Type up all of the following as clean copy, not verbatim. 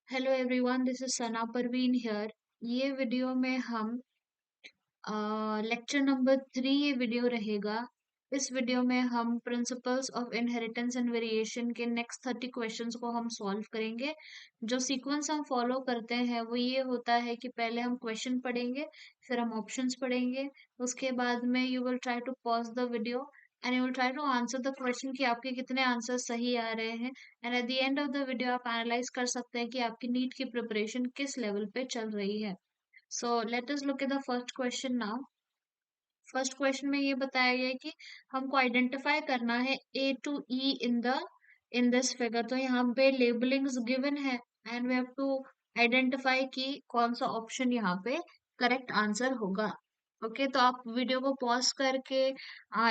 Hello everyone, this is Sana Parveen here. ये video में हम लेक्चर नंबर 3 ये वीडियो रहेगा। इस वीडियो में हम principles of inheritance and variation के नेक्स्ट 30 क्वेश्चंस को हम सॉल्व करेंगे। जो सीक्वेंस हम फॉलो करते हैं वो ये होता है कि पहले हम क्वेश्चन पढ़ेंगे, फिर हम ऑप्शंस पढ़ेंगे, उसके बाद में you will try to pause the video and you will try to answer the question कि आपके कितने आंसर सही आ रहे हैं। And at the end of the video आप एनालाइज कर सकते हैं कि आपकी नीट की प्रिपरेशन किस लेवल पे चल रही है। So let us look at the first question now. First question में ये बताया गया है कि हमको आइडेंटिफाई करना है A to E in this figure. तो यहाँ पे लेबलिंग्स गिवन है and we have to identify कि कौन सा ऑप्शन यहाँ पे करेक्ट आंसर होगा। ओके, तो आप वीडियो को पॉज करके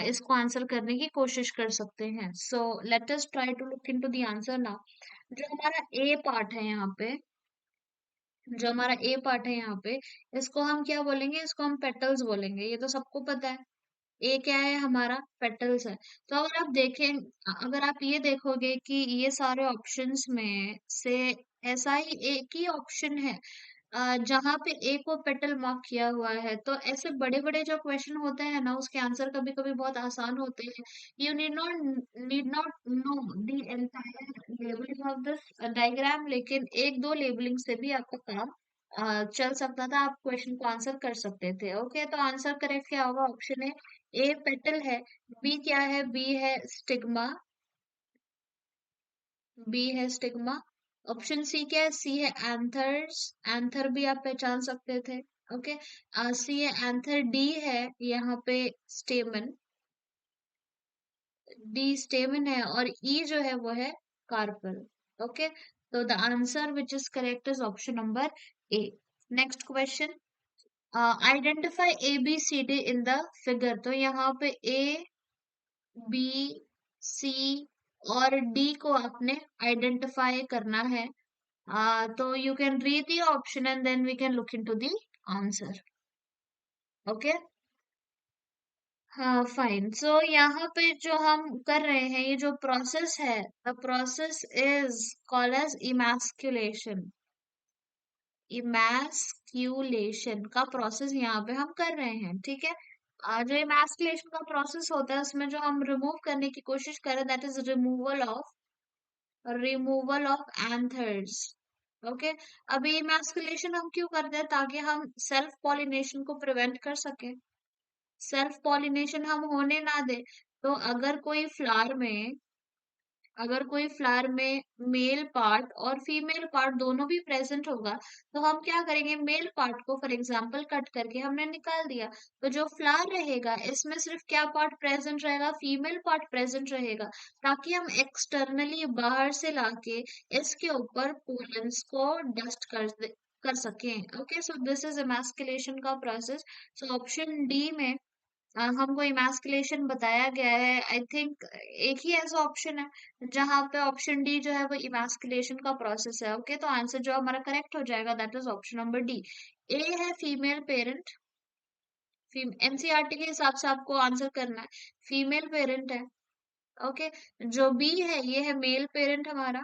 इसको आंसर करने की कोशिश कर सकते हैं। So let us try to look into the answer now. जो हमारा ए पार्ट है यहाँ पे, जो हमारा ए पार्ट है यहाँ पे, इसको हम क्या बोलेंगे? इसको हम पेटल्स बोलेंगे, ये तो सबको पता है। ए क्या है? हमारा पेटल्स है। तो अगर आप देखें, अगर आप ये देखोगे कि ये सारे ऑप्शंस में से ऐसा ही एक ही ऑप्शन है जहाँ पे ए को पेटल मार्क किया हुआ है। तो ऐसे बड़े बड़े जो क्वेश्चन होते हैं ना, उसके आंसर कभी कभी बहुत आसान होते हैं। You need not know the entire labelling of this diagram, लेकिन एक दो लेबलिंग से भी आपका काम चल सकता था, आप क्वेश्चन को आंसर कर सकते थे। ओके, तो आंसर करेक्ट क्या होगा? ऑप्शन है ए पेटल है, बी क्या है? बी है स्टिग्मा, बी है स्टिग्मा। ऑप्शन सी क्या है? सी है एंथर्स, एंथर भी आप पहचान सकते थे। ओके, सी है एंथर। डी है यहाँ पे स्टेमन, डी स्टेमन है, और ई जो है वो है कार्पल। ओके, तो the answer which is correct is option number A. Next question, identify A B C D in the figure. तो यहाँ पे ए बी सी और डी को आपने आइडेंटिफाई करना है। तो you can read the option and then we can look into the answer. Okay, हाँ फाइन। सो यहाँ पे जो हम कर रहे हैं, ये जो प्रोसेस है, the process is called as emasculation. Emasculation का प्रोसेस यहाँ पे हम कर रहे हैं, ठीक है। जो इमैस्कुलेशन का प्रोसेस होता है, उसमें जो हम रिमूव करने की कोशिश करें, that is removal of anthers. Okay, अभी इमैस्कुलेशन हम क्यों करते हैं? ताकि हम सेल्फ पॉलिनेशन को प्रिवेंट कर सके, सेल्फ पॉलिनेशन हम होने ना दे। तो अगर कोई फ्लावर में मेल पार्ट और फीमेल पार्ट दोनों भी प्रेजेंट होगा, तो हम क्या करेंगे? मेल पार्ट को फॉर एग्जांपल कट करके हमने निकाल दिया, तो जो फ्लावर रहेगा इसमें सिर्फ क्या पार्ट प्रेजेंट रहेगा? फीमेल पार्ट प्रेजेंट रहेगा, ताकि हम एक्सटर्नली बाहर से लाके इसके ऊपर पोलन्स को डस्ट कर सकें। ओके, सो दिस इज एमास्कुलेशन का प्रोसेस। सो ऑप्शन डी में हमको इमैस्कुलेशन बताया गया है। आई थिंक एक ही ऐसा ऑप्शन है जहां पे ऑप्शन डी जो है वो इमैस्कुलेशन का प्रोसेस है। ओके, तो आंसर जो हमारा करेक्ट हो जाएगा that is option number D. A है फीमेल पेरेंट, एनसीईआरटी के हिसाब से आपको आंसर करना है, फीमेल पेरेंट है। ओके, जो बी है ये है मेल पेरेंट हमारा,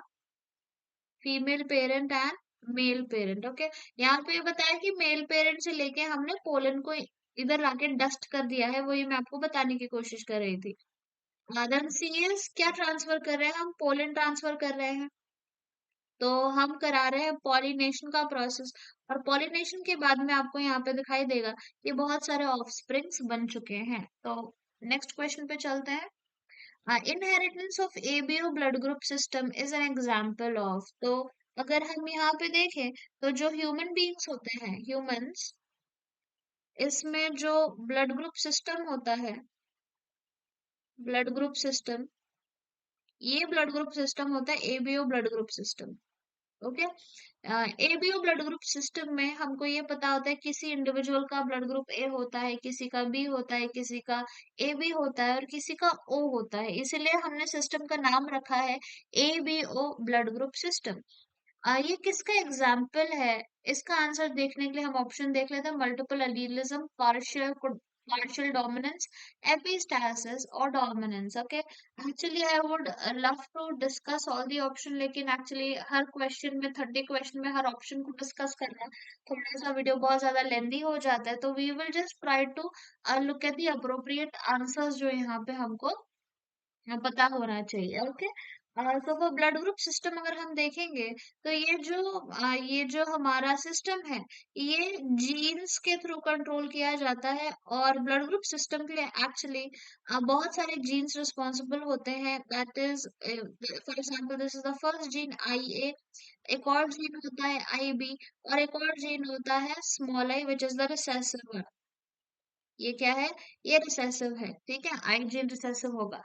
female parent and male parent. Okay, यहाँ पे ये बताया कि मेल पेरेंट से लेके हमने पोलन को इधर लाके डस्ट कर दिया है, वही मैं आपको बताने की कोशिश कर रही थी। देन सीएस क्या ट्रांसफर कर रहे हैं? हम पोलन ट्रांसफर कर रहे हैं, तो हम करा रहे हैं पॉलिनेशन का प्रोसेस। और पॉलिनेशन के बाद में आपको यहाँ पे दिखाई देगा कि बहुत सारे ऑफस्प्रिंग्स बन चुके हैं। तो नेक्स्ट क्वेश्चन पे चलते हैं। Inheritance of ABO blood group system is an example of. तो अगर हम यहाँ पे देखें, तो जो ह्यूमन बीइंग्स होते हैं, ह्यूमंस, इसमें जो ब्लड ग्रुप सिस्टम होता है, ब्लड ग्रुप सिस्टम, ये ब्लड ग्रुप सिस्टम होता है ABO blood group system. Okay, ABO blood group system में हमको ये पता होता है किसी इंडिविजुअल का ब्लड ग्रुप ए होता है, किसी का बी होता है, किसी का ए बी होता है और किसी का ओ होता है। इसीलिए हमने सिस्टम का नाम रखा है A B O blood group system. ये किसका एग्जाम्पल है? इसका आंसर देखने के लिए हम ऑप्शन देख लेते हैं। Multiple एलीलिज्म, partial partial dominance, epistasis or dominance. Okay, actually I would love to discuss all the option, लेकिन actually हर question में 30 question में हर option को discuss करना थोड़ा सा वीडियो बहुत ज्यादा लेंदी हो जाता है, तो we will just try to look at the appropriate answers जो यहाँ पे हमको पता होना चाहिए। ओके, तो वो ब्लड ग्रुप सिस्टम अगर हम देखेंगे तो ये जो हमारा सिस्टम है, ये जीन्स के थ्रू कंट्रोल किया जाता है। और ब्लड ग्रुप सिस्टम के लिए एक्चुअली बहुत सारे जीन्स रिस्पॉन्सिबल होते हैं। That is for example this is the first gene I A, एक और जीन होता है आई बी, और एक और जीन होता है small I which is the recessive. ये क्या है? ये रिसेसिव है, ठीक है, आई जीन रिसेसिव होगा।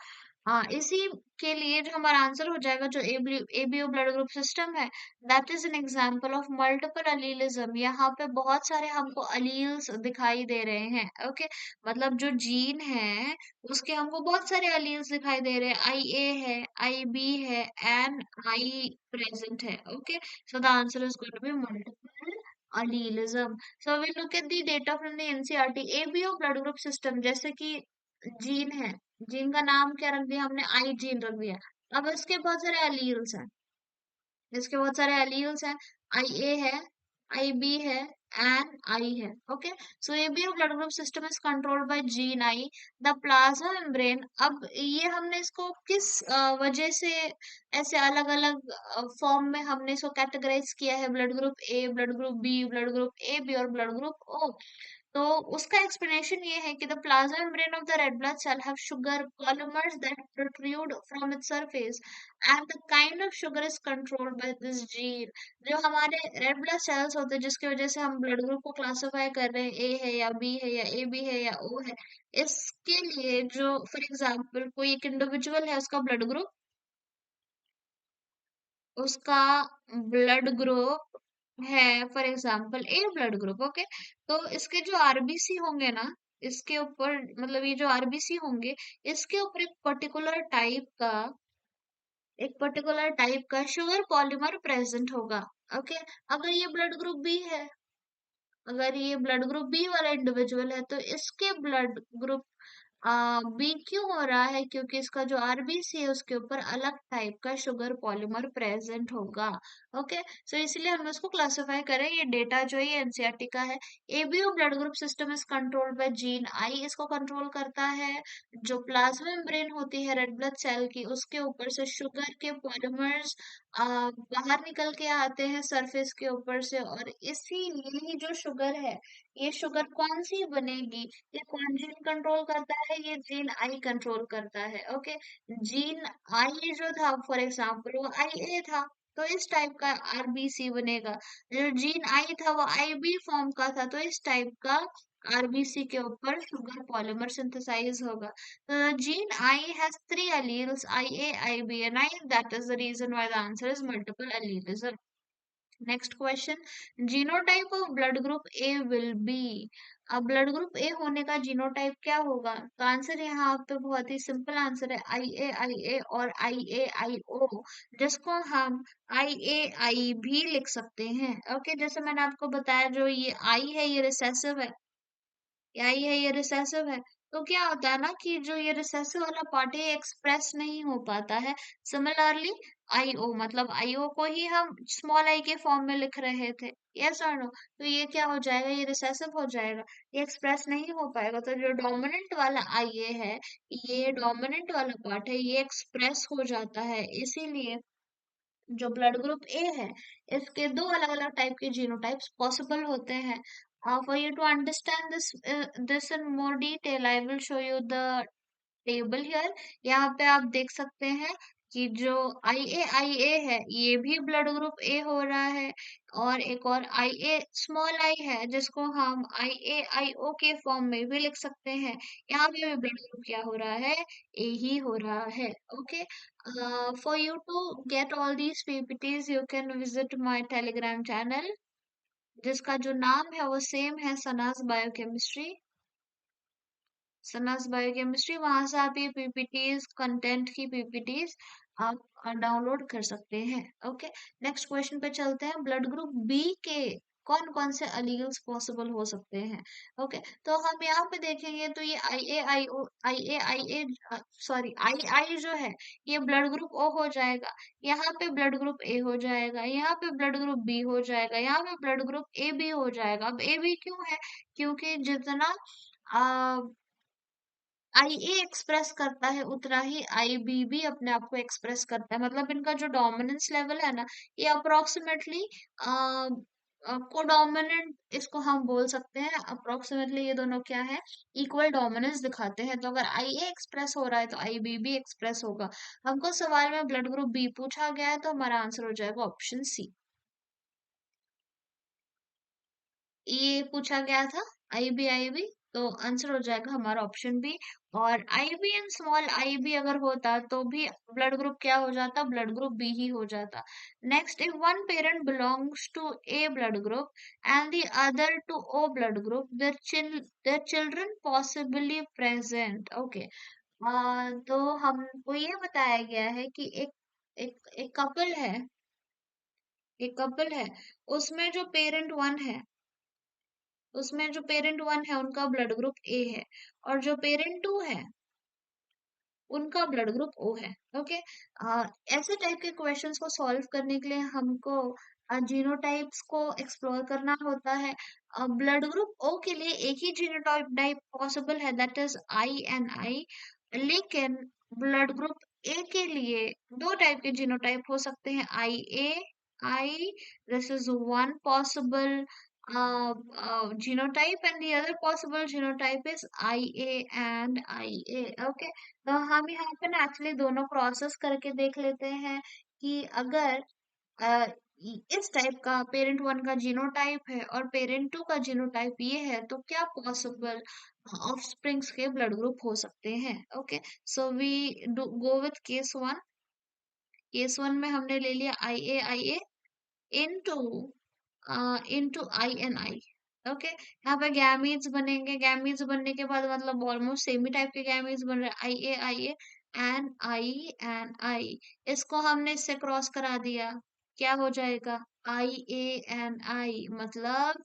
हाँ, इसी के लिए जो हमारा आंसर हो जाएगा, जो एबीओ ब्लड ग्रुप सिस्टम है, that is an example of multiple allelism. यहाँ पे बहुत सारे हमको अलील्स दिखाई दे रहे हैं। ओके, मतलब जो जीन है उसके हमको बहुत सारे अलील्स दिखाई दे रहे हैं। आई ए है, आई बी है, एंड आई प्रेजेंट है। Okay, so the answer is going to be multiple allelism. So we look at the data from the NCERT. ABO blood group system, जैसे कि gene है, gene का नाम क्या रख दिया हमने? आई जीन रख दिया। अब इसके बहुत सारे एलील्स हैं, इसके बहुत सारे एलील्स हैं। आई ए है, आई बी है, एंड आई है। Okay, so ABO blood group system is controlled by gene I, the plasma membrane. अब ये हमने इसको किस वजह से ऐसे अलग अलग फॉर्म में हमने इसको कैटेगराइज किया है? Blood group A, blood group B, blood group A B और ब्लड ग्रुप ओ। तो उसका एक्सप्लेनेशन ये है कि the plasma membrane of the red blood cell have sugar polymers that protrude from its surface and the kind of sugar is controlled by this gene. जो हमारे red blood sales होते हैं जिसकी वजह से हम ब्लड ग्रुप को classify कर रहे हैं, ए है या बी है या ए बी है या ओ है, इसके लिए जो फॉर एग्जांपल कोई एक इंडिविजुअल है, उसका ब्लड ग्रुप है for example A blood group. Okay, तो इसके जो आरबीसी होंगे ना, इसके ऊपर मतलब ये जो आरबीसी होंगे, इसके ऊपर एक पर्टिकुलर टाइप का शुगर पॉलीमर प्रेजेंट होगा। ओके, अगर ये ब्लड ग्रुप बी है, अगर ये ब्लड ग्रुप बी वाला इंडिविजुअल है, तो इसके ब्लड ग्रुप बी क्यों हो रहा है? क्योंकि इसका जो आरबीसी है उसके ऊपर अलग टाइप का शुगर पॉलीमर प्रेजेंट होगा। ओके, सो इसलिए हम इसको क्लासिफाई करें। ये डेटा जो है एनसीईआरटी का है। ABO blood group system is controlled by gene I, इसको कंट्रोल करता है जो प्लाज्मा मेम्ब्रेन होती है रेड ब्लड सेल की, उसके ऊपर से शुगर के पॉलीमर्स बाहर निकल के आते हैं सरफेस के ऊपर से। और इसीलिए ही जो शुगर है, ये शुगर कौन सी बनेगी? ये कौन जीन कंट्रोल करता है? ये जीन आई कंट्रोल करता है। ओके, जीन आई जो था फॉर एग्जांपल वो आई ए था, तो इस टाइप का आरबीसी बनेगा। जो जीन आई था वो आई बी फॉर्म का था, तो इस टाइप का आरबीसी के ऊपर शुगर पॉलीमर सिंथेसाइज होगा। तो gene I has three alleles, IA, IB and I. That is the reason why the answer is multiple allelism. Next question, genotype of blood group A will be. अब blood group ए होने का genotype क्या होगा? तो answer यहाँ पे बहुत ही simple answer है, आई ए और IA IO, जिसको हम IA I भी लिख सकते हैं। ओके, जैसे मैंने आपको बताया, जो ये आई है ये रिसेसिव है, यही है ये रिसेसिव है। तो क्या होता है ना कि जो ये रिसेसिव वाला पार्ट है एक्सप्रेस नहीं हो पाता है। सिमिलरली आईओ, मतलब आईओ को ही हम स्मॉल आई के फॉर्म में लिख रहे थे, यस और नो, तो ये क्या हो जाएगा? ये रिसेसिव हो जाएगा, ये एक्सप्रेस नहीं हो पाएगा। तो जो डोमिनेंट वाला आईए है, ये डोमिनेंट वाला पार्ट है, ये एक्सप्रेस हो जाता है। इसीलिए जो ब्लड ग्रुप ए है, इसके दो अलग अलग टाइप के जीनोटाइप्स पॉसिबल होते हैं। For you to understand this in more detail, I will show you the table here. यहाँ पे आप देख सकते हैं कि जो IA है, ये भी ब्लड ग्रुप ए हो रहा है। और एक और IA स्मॉल आई है, जिसको हम IAIO के फॉर्म में भी लिख सकते हैं। यहाँ पे भी ब्लड ग्रुप क्या हो रहा है? ए ही हो रहा है। Okay, for you to get all these PPTs you can visit my Telegram channel, जिसका जो नाम है वो सेम है, सनाज बायोकेमिस्ट्री। सनास बायोकेमिस्ट्री, वहां से आप ये पीपीटीज, कंटेंट की पीपीटीज आप डाउनलोड कर सकते हैं। ओके, नेक्स्ट क्वेश्चन पे चलते हैं। ब्लड ग्रुप बी के कौन कौन से अलील्स पॉसिबल हो सकते हैं। ओके, तो हम यहाँ पे देखेंगे तो ये आई ए सॉरी आई आई जो है ये ब्लड ग्रुप ओ हो जाएगा, यहाँ पे ब्लड ग्रुप ए हो जाएगा, यहाँ पे ब्लड ग्रुप बी हो जाएगा, यहाँ पे ब्लड ग्रुप ए बी हो जाएगा। अब ए बी क्यों है? क्योंकि जितना आई ए एक्सप्रेस करता है उतना ही आई बी भी अपने आप को एक्सप्रेस करता है। मतलब इनका जो डोमिनेंस लेवल है ना, ये अप्रोक्सीमेटली कोडोमिनेंट इसको हम बोल सकते हैं। अप्रोक्सीमेटली ये दोनों क्या है, इक्वल डोमिनेंस दिखाते हैं। तो अगर आई ए एक्सप्रेस हो रहा है तो आई बी भी एक्सप्रेस होगा। हमको सवाल में ब्लड ग्रुप बी पूछा गया है तो हमारा आंसर हो जाएगा ऑप्शन सी। ये पूछा गया था आईबी तो आंसर हो जाएगा हमारा ऑप्शन बी। और आईबी एंड स्मॉल आईबी अगर होता तो भी ब्लड ग्रुप क्या हो जाता, ब्लड ग्रुप बी ही हो जाता। Next, if one parent belongs to A blood group and the other to O blood group, their children possibly present. Okay, तो हमको ये बताया गया है कि एक कपल है, उसमें जो पेरेंट वन है, उनका ब्लड ग्रुप ए है, और जो पेरेंट टू है उनका ब्लड ग्रुप ओ है। ओके, ऐसे टाइप के क्वेश्चंस को सॉल्व करने के लिए हमको जीनोटाइप्स को एक्सप्लोर करना होता है। ब्लड ग्रुप ओ के लिए एक ही जीनोटाइप टाइप पॉसिबल है, दैट इज आई एन आई। लेकिन ब्लड ग्रुप ए के लिए दो टाइप के जीनोटाइप हो सकते हैं, I A I, this is one possible genotype, and the other possible genotype is IA and IA. Okay, तो हम यहाँ पे ना एक्चुअली दोनों प्रोसेस करके देख लेते हैं कि अगर अ, इस टाइप का पेरेंट वन का जीनोटाइप है और पेरेंट टू का जीनोटाइप ये है तो क्या पॉसिबल ऑफस्प्रिंग्स के ब्लड ग्रुप हो सकते हैं। Okay, so we go with case one में हमने ले लिया I A into I and I. Okay, यहाँ पे गैमीट्स बनेंगे, गैमीट्स बनने के बाद मतलब ऑलमोस्ट सेम ही टाइप के गैमीट्स बन रहे हैं, आई ए एंड आई। इसको हमने इससे क्रॉस करा दिया, क्या हो जाएगा, आई ए एंड आई। मतलब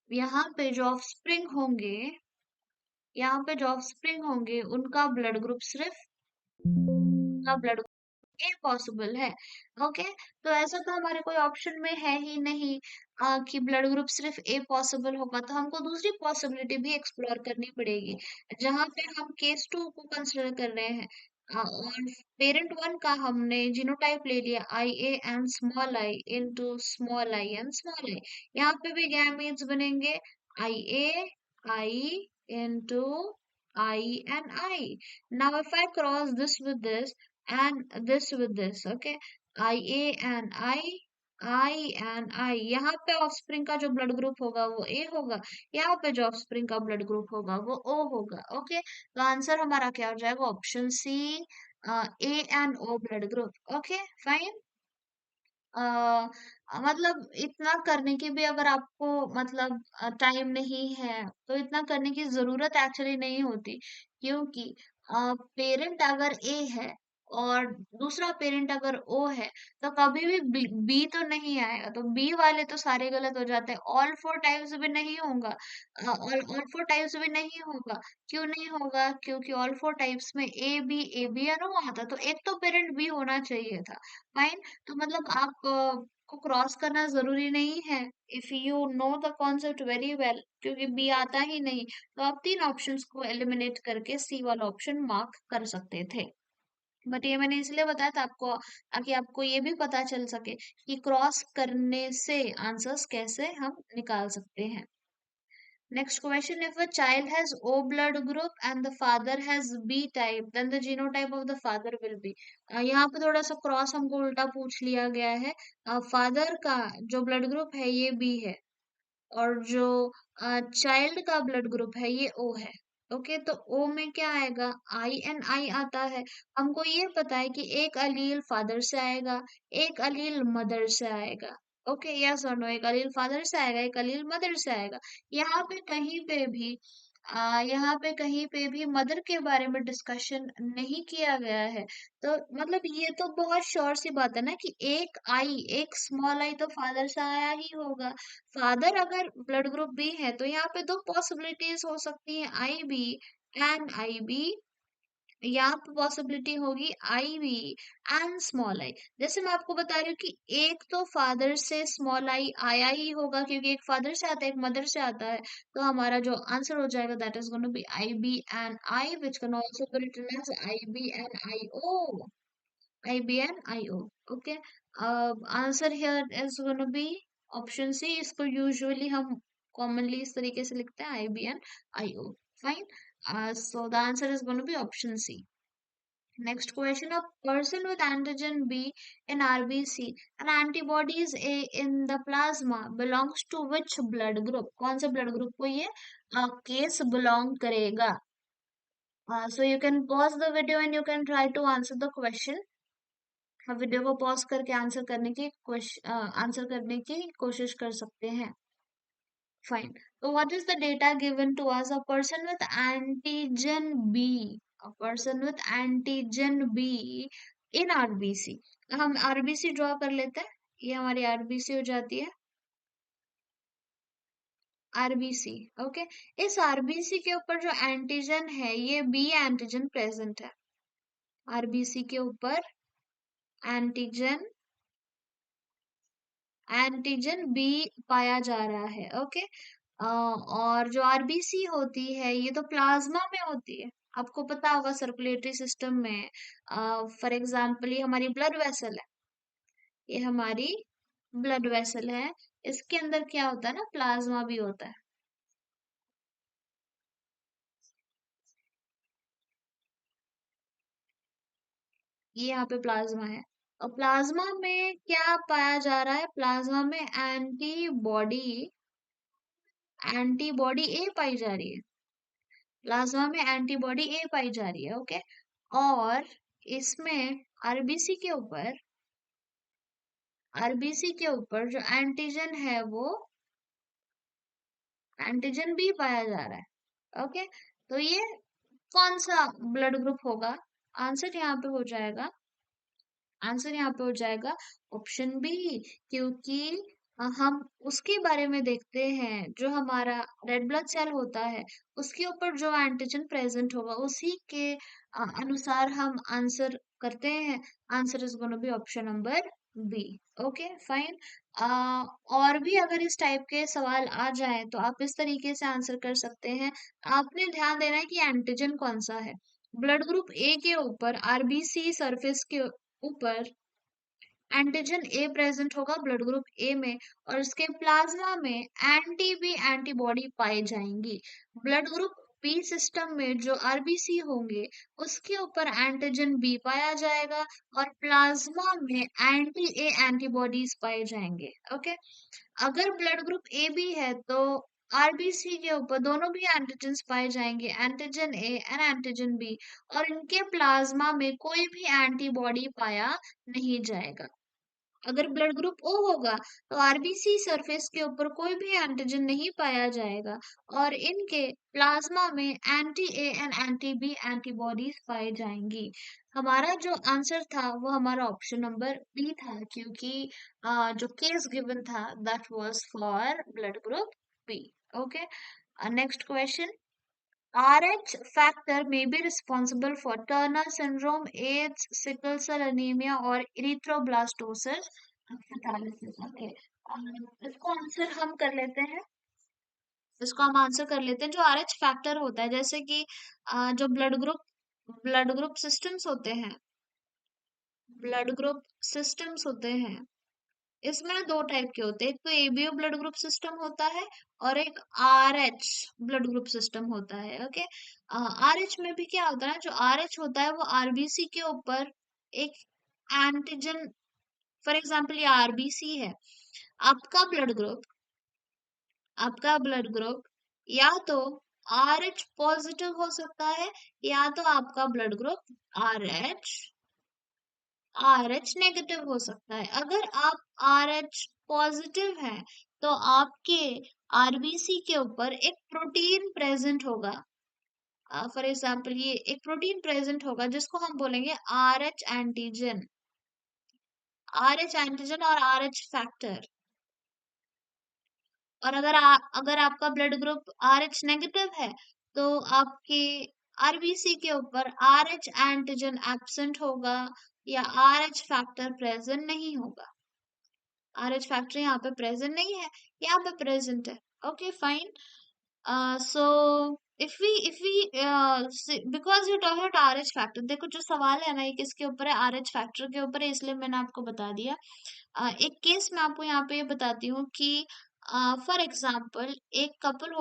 यहाँ पे जो ऑफस्प्रिंग होंगे, उनका ब्लड ग्रुप सिर्फ का ब्लड ए पॉसिबल है। ओके, तो ऐसा तो हमारे कोई ऑप्शन में है ही नहीं कि ब्लड ग्रुप सिर्फ ए पॉसिबल होगा, तो हमको दूसरी पॉसिबिलिटी भी एक्सप्लोर करनी पड़ेगी, जहां पे हम केस टू को कंसिडर कर रहे हैं। और पेरेंट वन का हमने जीनोटाइप ले लिया I A and small I into small I and small I. यहाँ पे भी गैमीट्स बनेंगे, I A I into I and I. Now if I cross this with this and this with this, okay, IA and I and I, यहाँ पे offspring का जो blood group होगा वो ए होगा, यहाँ पे जो ऑफस्प्रिंग का ब्लड ग्रुप होगा वो ओ होगा। ओके, तो आंसर हमारा क्या हो जाएगा, option C, A and O blood group. Okay, fine. मतलब इतना करने की भी अगर आपको मतलब टाइम नहीं है तो इतना करने की जरूरत एक्चुअली नहीं होती, क्योंकि पेरेंट अगर ए है और दूसरा पेरेंट अगर ओ है तो कभी भी बी तो नहीं आएगा, तो बी वाले तो सारे गलत हो जाते हैं। ऑल फोर टाइम्स भी नहीं होगा, ऑल फोर टाइम्स भी नहीं होगा। क्यों नहीं होगा? क्योंकि ऑल फोर टाइप्स में ए बी या नो आता, तो एक तो पेरेंट बी होना चाहिए था। फाइन, तो मतलब आप को क्रॉस करना जरूरी नहीं है, if you know the concept very well, क्योंकि बी आता ही नहीं तो आप तीन ऑप्शंस को एलिमिनेट करके सी वाला ऑप्शन मार्क कर सकते थे। बट ये मैंने इसलिए बताया था आपको ताकि आपको ये भी पता चल सके कि क्रॉस करने से आंसर्स कैसे हम निकाल सकते हैं। Next question, if a child has O blood group and the father has B type, then the genotype of the father will be। यहाँ पे थोड़ा सा क्रॉस हमको उल्टा पूछ लिया गया है। फादर का जो ब्लड ग्रुप है ये बी है, और जो चाइल्ड का ब्लड ग्रुप है ये ओ है। ओके, तो ओ में क्या आएगा, आई एन आई आता है। हमको ये पता है कि एक अलील फादर से आएगा, एक अलील मदर से आएगा। ओके, यस और नो, एक अलील फादर से आएगा, एक अलील मदर से आएगा। यहाँ पे कहीं पे भी यहाँ पे कहीं पे भी मदर के बारे में डिस्कशन नहीं किया गया है। तो मतलब ये तो बहुत श्योर सी बात है ना कि एक स्मॉल आई तो फादर से आया ही होगा। फादर अगर ब्लड ग्रुप बी है तो यहाँ पे दो पॉसिबिलिटीज हो सकती हैं, I B and I B. यहाँ पे पॉसिबिलिटी होगी आई वी एंड स्मॉल आई। जैसे मैं आपको बता रही हूँ कि एक तो फादर से स्मॉल आई आया ही होगा, क्योंकि एक फादर से आता है एक मदर से आता है। तो हमारा जो आंसर हो जाएगा that is gonna be I B and I, which can also be written as I B and I O. I B and I O. Okay, answer here is gonna be option C. इसको usually हम commonly इस तरीके से लिखते हैं, I B and I O. Fine, so the answer is going to be option C. Next question: a person with antigen B in RBC and antibodies A in the plasma belongs to which blood group? कौन से blood group को ये case belong करेगा? So you can pause the video and you can try to answer the question. आप video को pause करके answer करने की कोशिश कर सकते हैं। Fine. So what is the data given to us? A person with antigen B. A person with antigen B in RBC. हम RBC ड्रॉ कर लेते हैं। ये हमारी RBC हो जाती है, RBC। ओके, इस RBC के ऊपर जो एंटीजन है ये B एंटीजन प्रेजेंट है। RBC के ऊपर एंटीजन एंटीजन बी पाया जा रहा है। ओके, और जो आरबीसी होती है ये तो प्लाज्मा में होती है। आपको पता होगा सर्कुलेटरी सिस्टम में, फॉर एग्जांपल ये हमारी ब्लड वेसल है, ये हमारी ब्लड वेसल है। इसके अंदर क्या होता है ना, प्लाज्मा भी होता है। ये यहाँ पे प्लाज्मा है, और प्लाज्मा में क्या पाया जा रहा है? प्लाज्मा में एंटीबॉडी, एंटीबॉडी ए पाई जा रही है। प्लाज्मा में एंटीबॉडी ए पाई जा रही है। ओके, और इसमें आरबीसी के ऊपर, आरबीसी के ऊपर जो एंटीजन है वो एंटीजन बी पाया जा रहा है। ओके, तो ये कौन सा ब्लड ग्रुप होगा? आंसर यहाँ पे हो जाएगा, आंसर यहाँ पे हो जाएगा ऑप्शन बी। क्योंकि हम उसके बारे में देखते हैं, जो हमारा रेड ब्लड सेल होता है उसके ऊपर जो एंटीजन प्रेजेंट होगा उसी के अनुसार हम आंसर करते हैं। Answer is gonna be option number B. Okay, fine. और भी अगर इस टाइप के सवाल आ जाए तो आप इस तरीके से आंसर कर सकते हैं। आपने ध्यान देना है कि एंटीजन कौन सा है। ब्लड ग्रुप ए के ऊपर आरबीसी सरफेस के ऊपर एंटीजन ए प्रेजेंट होगा ब्लड ग्रुप ए में, और इसके प्लाज्मा में एंटी बी एंटीबॉडी पाई जाएंगी। ब्लड ग्रुप बी सिस्टम में जो आरबीसी होंगे उसके ऊपर एंटीजन बी पाया जाएगा, और प्लाज्मा में एंटी ए एंटीबॉडीज पाए जाएंगे। ओके, अगर ब्लड ग्रुप ए बी है तो आरबीसी के ऊपर दोनों भी एंटीजन्स पाए जाएंगे, antigen A and antigen B, और इनके प्लाज्मा में कोई भी एंटीबॉडी पाया नहीं जाएगा। अगर ब्लड ग्रुप ओ होगा तो आरबीसी सरफेस के ऊपर कोई भी एंटीजन नहीं पाया जाएगा, और इनके प्लाज्मा में anti A and anti B antibodies पाई जाएंगी। हमारा जो आंसर था वो हमारा ऑप्शन नंबर बी था, क्योंकि जो केस गिवन था that was for blood group B. Okay, next question: Rh factor may be responsible for Turner syndrome, AIDS, sickle cell anemia और erythroblastosis fetalis। ओके, इसको आंसर हम कर लेते हैं, इसको हम आंसर कर लेते हैं। जो RH फैक्टर होता है, जैसे कि जो ब्लड ग्रुप सिस्टम्स होते हैं, ब्लड ग्रुप सिस्टम्स होते हैं, इसमें दो टाइप के होते हैं। एक तो एबीओ ब्लड ग्रुप सिस्टम होता है और एक आरएच ब्लड ग्रुप सिस्टम होता है। ओके, आरएच में भी क्या होता है, जो आरएच होता है वो आरबीसी के ऊपर एक एंटीजन, फॉर एग्जांपल ये आरबीसी है। आपका ब्लड ग्रुप, आपका ब्लड ग्रुप या तो आरएच पॉजिटिव हो सकता है, या तो आपका ब्लड ग्रुप आरएच नेगेटिव हो सकता है। अगर आप आरएच पॉजिटिव हैं तो आपके आरबीसी के ऊपर एक प्रोटीन प्रेजेंट होगा। फॉर एग्जाम्पल ये एक प्रोटीन प्रेजेंट होगा जिसको हम बोलेंगे आर एच एंटीजन और आर एच फैक्टर। और अगर आपका blood group R H negative है तो आपके आरबीसी के ऊपर आर एच एंटीजन एब्सेंट होगा या आर एच फैक्टर प्रेजेंट नहीं होगा। आर एच फैक्टर यहाँ पे प्रेजेंट नहीं है, यहाँ पे प्रेजेंट है। Okay fine. So if we because you talk about RH factor, देखो जो सवाल है ना ये किसके ऊपर है, RH फैक्टर के ऊपर है, इसलिए मैंने आपको बता दिया। एक केस मैं आपको यहाँ पे ये बताती हूँ कि फॉर एग्जाम्पल एक कपल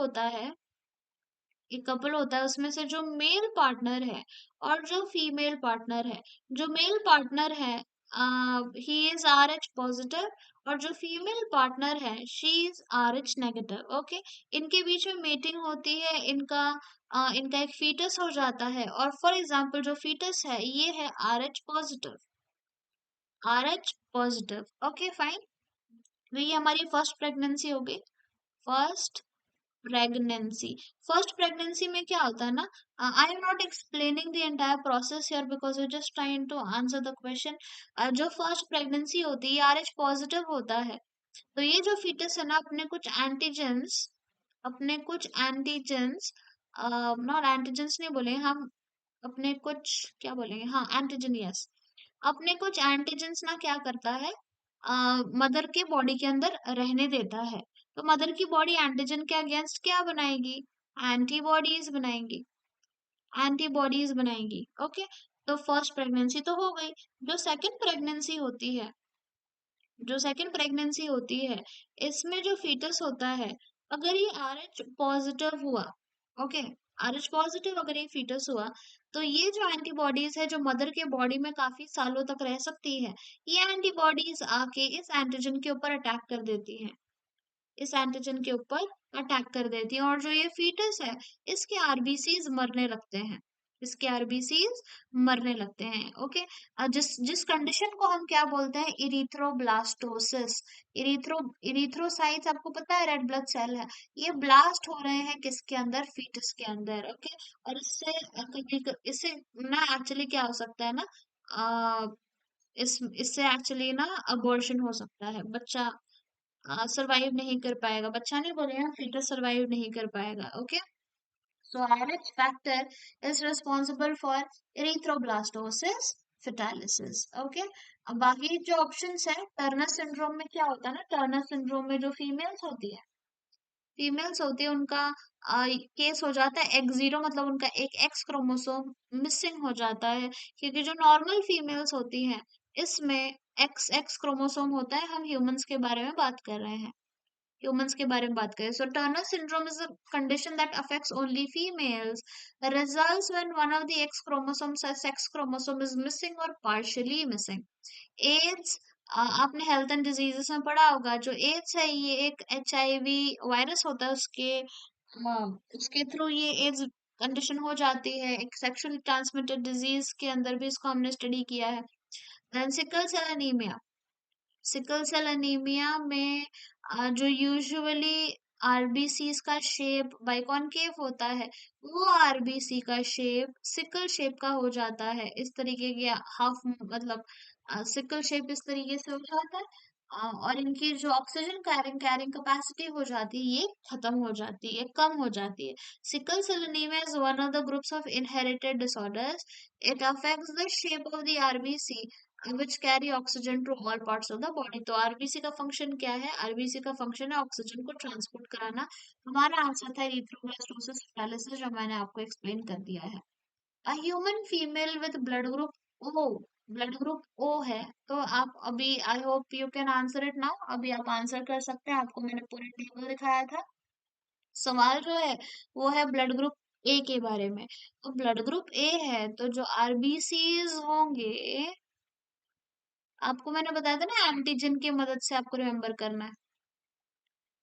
होता है उसमें से जो मेल पार्टनर है और जो फीमेल पार्टनर है, जो मेल पार्टनर है he is R H positive और जो फीमेल पार्टनर है she is R H negative. Okay, इनके बीच में मीटिंग होती है, इनका एक फीटस हो जाता है और फॉर एग्जाम्पल जो फीटस है ये है R H positive, R H positive. Okay fine. तो ये हमारी फर्स्ट प्रेगनेंसी हो गई। फर्स्ट प्रेगनेंसी, फर्स्ट प्रेगनेंसी में क्या होता है ना, I am not explaining the entire process here because you just trying to answer the question. जो फर्स्ट प्रेगनेंसी होती है आर एच पॉजिटिव होता है, तो ये जो फीटस है ना अपने कुछ एंटीजेंस नॉट एंटीजेंस नहीं बोले हम, अपने कुछ क्या बोलेंगे, हाँ एंटीजन, यस, अपने कुछ एंटीजेंस ना क्या करता है, मदर के बॉडी के अंदर रहने देता है। तो मदर की बॉडी एंटीजन के अगेंस्ट क्या बनाएगी, एंटीबॉडीज बनाएंगी, एंटीबॉडीज बनाएंगी। ओके, तो फर्स्ट प्रेगनेंसी तो हो गई। जो सेकंड प्रेगनेंसी होती है, जो सेकंड प्रेगनेंसी होती है इसमें जो फीटस होता है अगर ये आर एच पॉजिटिव हुआ, ओके, आर एच पॉजिटिव अगर ये फीटस हुआ तो ये जो एंटीबॉडीज है जो मदर के बॉडी में काफी सालों तक रह सकती है, ये एंटीबॉडीज आके इस एंटीजन के ऊपर अटैक कर देती हैं, इस एंटीजन के ऊपर अटैक कर देती है और जो ये फीटस है इसके आरबीसीज मरने लगते हैं, इसके आरबीसीज मरने लगते हैं। ओके, जिस जिस कंडीशन को हम क्या बोलते हैं, इरिथ्रोब्लास्टोसिस। इरिथ्रोसाइट्स आपको पता है रेड ब्लड सेल है, ये ब्लास्ट हो रहे हैं किसके अंदर, फीटस के अंदर। ओके, और इससे ना एक्चुअली क्या हो सकता है ना, अ, इससे एक्चुअली ना अबॉर्शन हो सकता है, बच्चा सरवाइव नहीं कर पाएगा, बच्चा नहीं बोले हैं, फीटस सरवाइव नहीं कर पाएगा। Okay, so RH factor is responsible for erythroblastosis fetalis. Okay, अब बाकी जो ऑप्शंस है, टर्नर सिंड्रोम में क्या होता है ना, टर्नर सिंड्रोम में जो फीमेल्स होती है उनका केस हो जाता है एक्स जीरो, मतलब उनका एक एक्स क्रोमोसोम मिसिंग हो जाता है, क्योंकि जो नॉर्मल फीमेल्स होती हैं इसमें एक्स एक्स क्रोमोसोम होता है। हम ह्यूमंस के बारे में बात कर रहे हैं, ह्यूमंस के बारे में बात करें, so Turner syndrome is a condition that affects only females, results when one of the X chromosomes sex chromosome is missing और पार्शियली मिसिंग। एड्स, आपने हेल्थ एंड डिजीजेस में पढ़ा होगा, जो एड्स है ये एक एचआईवी वायरस होता है, उसके थ्रू ये एड्स कंडीशन हो जाती है, एक सेक्सुअली ट्रांसमिटेड डिजीज के अंदर भी इसको हमने स्टडी किया है। Then sickle cell anaemia, sickle cell anaemia में जो यूजुअली आरबीसी का शेप बाइकॉनकेव होता है, वो आरबीसी का शेप सिकल शेप का हो जाता है, इस तरीके के हाफ, मतलब सिकल शेप इस तरीके से हो जाता है। और इनकी जो ऑक्सीजन कैरिंग कैरिंग कैपेसिटी हो जाती है ये खत्म हो जाती है, कम हो जाती है। Sickle cell anaemia is one of the groups of inherited disorders, it affects the shape of the RBC which carry oxygen to all parts of the body। तो आरबीसी का फंक्शन क्या है, आरबीसी का फंक्शन है oxygen को transport कराना। हमारा answer था इरिथ्रोब्लास्टोसिस फेटालिसिस, जो मैंने आपको एक्सप्लेन कर दिया है। A human female with blood group O है, तो आप अभी I hope you can answer it now, अभी आप आंसर कर सकते हैं, आपको मैंने पूरा टेबल दिखाया था। सवाल जो है वो है ब्लड ग्रुप ए के बारे में। तो ब्लड ग्रुप ए है तो जो आरबीसीज होंगे, आपको मैंने बताया था ना एंटीजन की मदद से आपको रिमेम्बर करना है।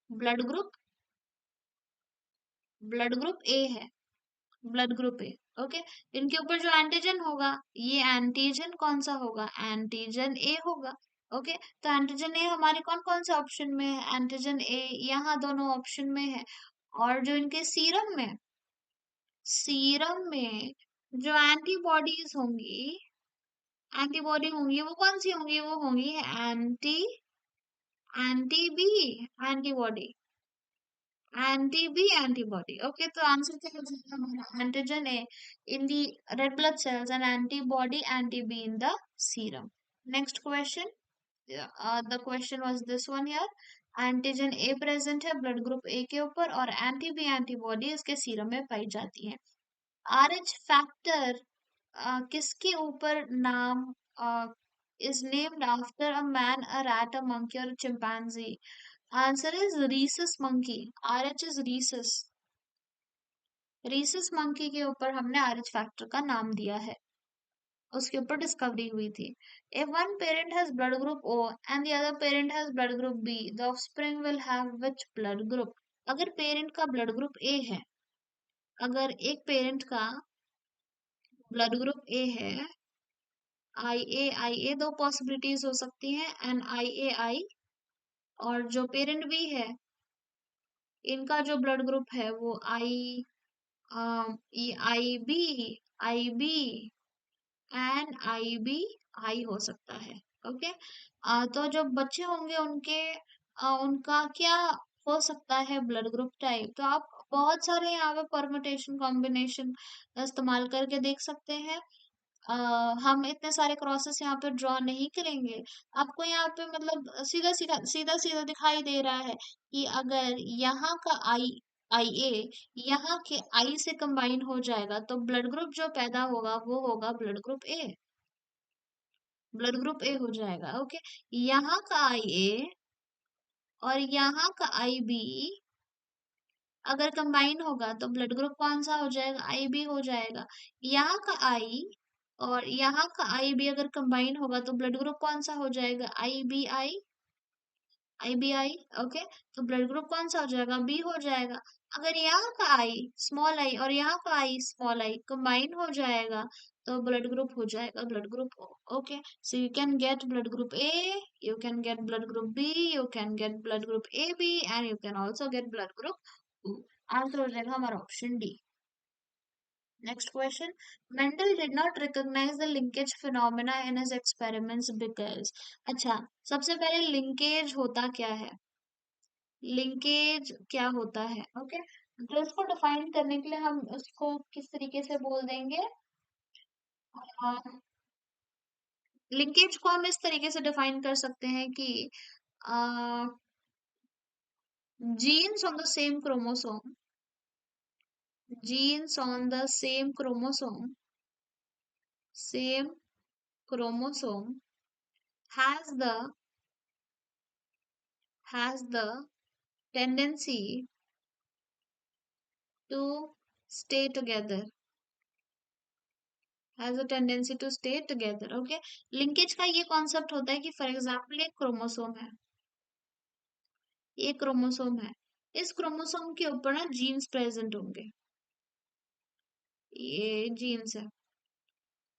ब्लड ग्रुप ब्लड ग्रुप ए है, ब्लड ग्रुप ए। ओके, इनके ऊपर जो एंटीजन होगा ये एंटीजन कौन सा होगा, एंटीजन ए होगा। ओके, तो एंटीजन ए हमारे कौन कौन से ऑप्शन में है? एंटीजन ए यहाँ दोनों ऑप्शन में है। और जो इनके सीरम में जो एंटीबॉडी होंगी वो कौन सी होंगी? वो होंगी anti B antibody, antibody. Okay, तो आंसर क्या हो जाएगा हमारा? Antigen A in the red blood cells and antibody anti B in the serum. Next question, the question was this one here. Antigen A present है blood group A के ऊपर और anti B antibody इसके serum में पाई जाती है। RH factor किसके ऊपर नाम is named after a man, a rat, a monkey, or a chimpanzee? Answer is rhesus monkey. RH is rhesus. rhesus monkey के ऊपर हमने RH फैक्टर का नाम दिया है, उसके ऊपर डिस्कवरी हुई थी। If one parent has blood group O and the other parent has blood group B, the offspring will have which blood group? अगर पेरेंट का ब्लड ग्रुप ए है, अगर एक पेरेंट का ब्लड ग्रुप ए है, आई ए दो पॉसिबिलिटीज हो सकती हैं, एन आई, और जो पेरेंट बी है इनका जो ब्लड ग्रुप है वो आई बी एंड आई हो सकता है। ओके, तो जो बच्चे होंगे उनका क्या हो सकता है ब्लड ग्रुप टाइप? तो आप बहुत सारे यहाँ पे परमुटेशन कॉम्बिनेशन इस्तेमाल करके देख सकते हैं। अ, हम इतने सारे क्रॉसेस यहाँ पे ड्रॉ नहीं करेंगे। आपको यहाँ पे मतलब सीधा सीधा दिखाई दे रहा है कि अगर यहाँ का आई ए यहाँ के आई से कंबाइन हो जाएगा तो ब्लड ग्रुप जो पैदा होगा वो होगा blood group A, blood group ए हो जाएगा। ओके, यहाँ का आई ए और यहाँ का आई बी अगर कंबाइन होगा तो ब्लड ग्रुप कौन सा हो जाएगा? आई बी हो जाएगा। यहाँ का आई और यहाँ का आई बी अगर कंबाइन होगा तो ब्लड ग्रुप कौन सा हो जाएगा? आई बी आई। ओके, तो ब्लड ग्रुप कौन सा हो जाएगा? बी हो जाएगा। अगर यहाँ का आई स्मॉल आई और यहाँ का आई स्मॉल आई कंबाइन हो जाएगा तो ब्लड ग्रुप हो जाएगा blood group O. Okay, so you can get blood group A, you can get blood group B, you can get blood group A B and you can also get blood group O. Answer हो जाएगा हमारा option D. Next question. Mendel did not recognize the linkage phenomena in his experiments because. अच्छा, सबसे पहले linkage होता क्या है? Linkage क्या होता है? ओके, तो इसको डिफाइन करने के लिए हम उसको किस तरीके से बोल देंगे? लिंकेज को हम इस तरीके से डिफाइन कर सकते हैं कि genes on the same chromosome, genes on the same chromosome has the tendency to stay together, okay. Linkage का ये कॉन्सेप्ट होता है कि फॉर एग्जाम्पल एक क्रोमोसोम है, इस क्रोमोसोम के ऊपर ना जीन्स प्रेजेंट होंगे, ये जीन्स है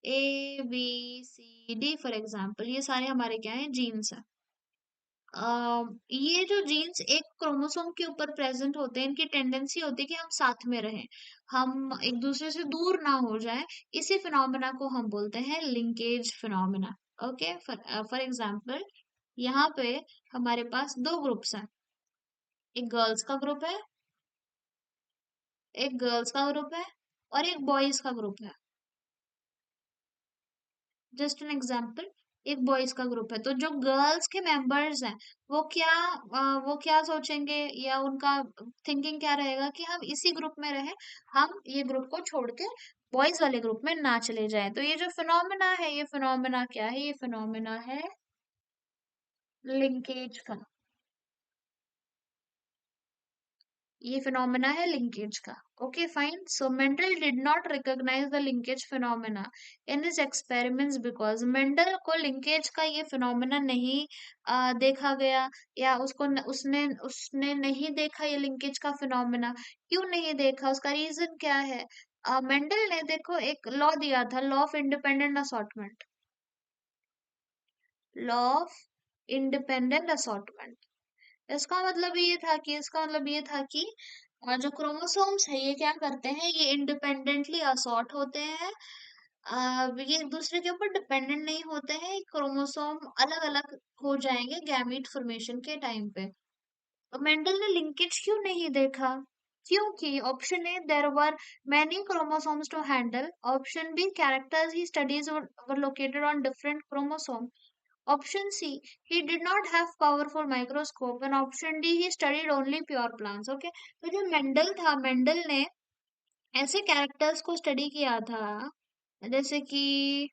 A B C D for example, ये सारे हमारे क्या है? जीन्स है। ये जो जीन्स एक क्रोमोसोम के ऊपर प्रेजेंट होते हैं, इनकी टेंडेंसी होती है कि हम साथ में रहें, हम एक दूसरे से दूर ना हो जाएं। इसी फिनोमेना को हम बोलते हैं linkage phenomena. Okay, for example यहाँ पे हमारे पास दो ग्रुप्स हैं, एक गर्ल्स का ग्रुप है, और एक बॉयज का ग्रुप है। जस्ट एन एग्जाम्पल, एक बॉयज का ग्रुप है, तो जो गर्ल्स के मेंबर्स हैं वो क्या सोचेंगे या उनका थिंकिंग क्या रहेगा कि हम इसी ग्रुप में रहें, हम ये ग्रुप को छोड़ के बॉयज वाले ग्रुप में ना चले जाएं। तो ये जो फिनोमेना है, ये फिनोमेना क्या है? ये फिनोमेना है लिंकेज का, ये फिनोमेना है लिंकेज का। Okay fine, so Mendel did not recognise the linkage phenomena in his experiments because Mendel को लिंकेज का ये फिनोमेना नहीं देखा गया, या उसने उसने नहीं देखा ये लिंकेज का फिनोमेना। क्यों नहीं देखा? उसका रीजन क्या है? मेंडल ने देखो एक लॉ दिया था, law of independent assortment, law of independent assortment. इसका मतलब ये था कि जो क्रोमोसोम्स है ये क्या करते हैं, ये इंडिपेंडेंटली असॉर्ट होते हैं। ये एक दूसरे के ऊपर डिपेंडेंट नहीं होते हैं, क्रोमोसोम अलग अलग हो जाएंगे गैमीट फॉर्मेशन के टाइम पे। तो मेंडल ने लिंकेज क्यों नहीं देखा? क्योंकि option A there were many chromosomes to handle, option B characters ही studies were located on different chromosome, option C he did not have powerful microscope, and option D he studied only pure plants. Okay, तो जो Mendel था, Mendel ने ऐसे characters को study किया था, जैसे कि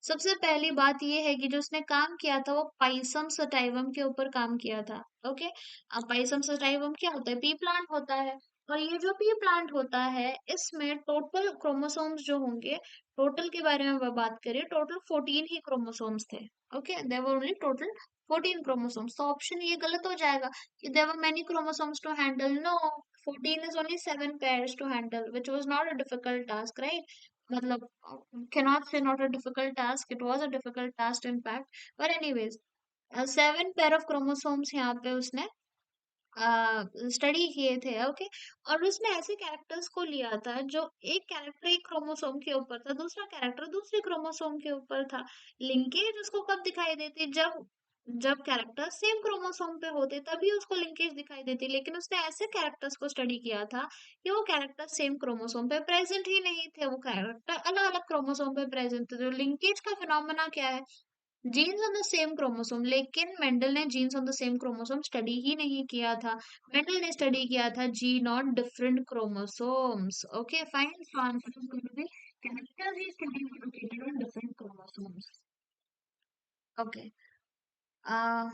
सबसे पहली बात ये है कि जो उसने काम किया था वो पाइसम सटाइवम के ऊपर काम किया था। ओके, अब पाइसम सटाइवम क्या होता है? पी प्लांट होता है। और ये जो पी प्लांट होता है इसमें टोटल क्रोमोसोम्स जो होंगे, टोटल के बारे में बात करें, टोटल 14 ही क्रोमोसोम्स थे। Okay, there were only total 14 chromosomes. तो ऑप्शन ये गलत हो जाएगा कि there were many chromosomes to handle. No, 14 is only 7 pairs to handle, which was not a difficult task, right? मतलब cannot say not a difficult task, it was a difficult task in fact, but anyways 7 pair of chromosomes यहाँ पे उसने study किए थे। Okay, और उसने ऐसे characters को लिया था जो एक कैरेक्टर एक क्रोमोसोम के ऊपर था, दूसरा कैरेक्टर दूसरे क्रोमोसोम के ऊपर था। लिंकेज उसको कब दिखाई देती? जब जब कैरेक्टर सेम क्रोमोसोम पे होते तभी उसको लिंकेज दिखाई देती, लेकिन उसने ऐसे कैरेक्टर्स को स्टडी किया था कि वो कैरेक्टर सेम क्रोमोसोम पे प्रेजेंट ही नहीं थे, वो कैरेक्टर अलग अलग क्रोमोसोम पे प्रेजेंट थे। तो लिंकेज का फिनोमेना क्या है? Genes on the same chromosome, लेकिन मेंडल ने genes on the same chromosome study ही नहीं किया था। मेंडल ने स्टडी किया था gene on different chromosomes. Okay fine, so answer is going to be characters ही study located on different chromosomes. Okay, uh,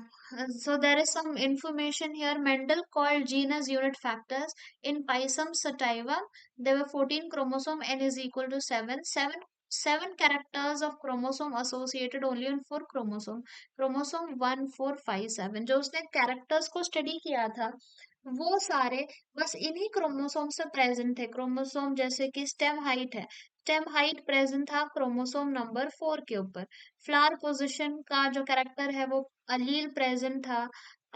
so there is some information here. Mendel called gene as unit factors. In Pisum sativa, there were 14 chromosome, n is equal to 7. 7 characters of chromosome associated only on 4 chromosome. Chromosome 1, 4, 5, 7. जो उसने characters को study किया था, वो सारे बस इन्हीं chromosome से प्रेजेंट थे। क्रोमोसोम जैसे कि स्टेम हाइट है, स्टेम हाइट प्रेजेंट था क्रोमोसोम नंबर 4 के ऊपर। फ्लावर पोजीशन का जो कैरेक्टर है वो अलील प्रेजेंट था,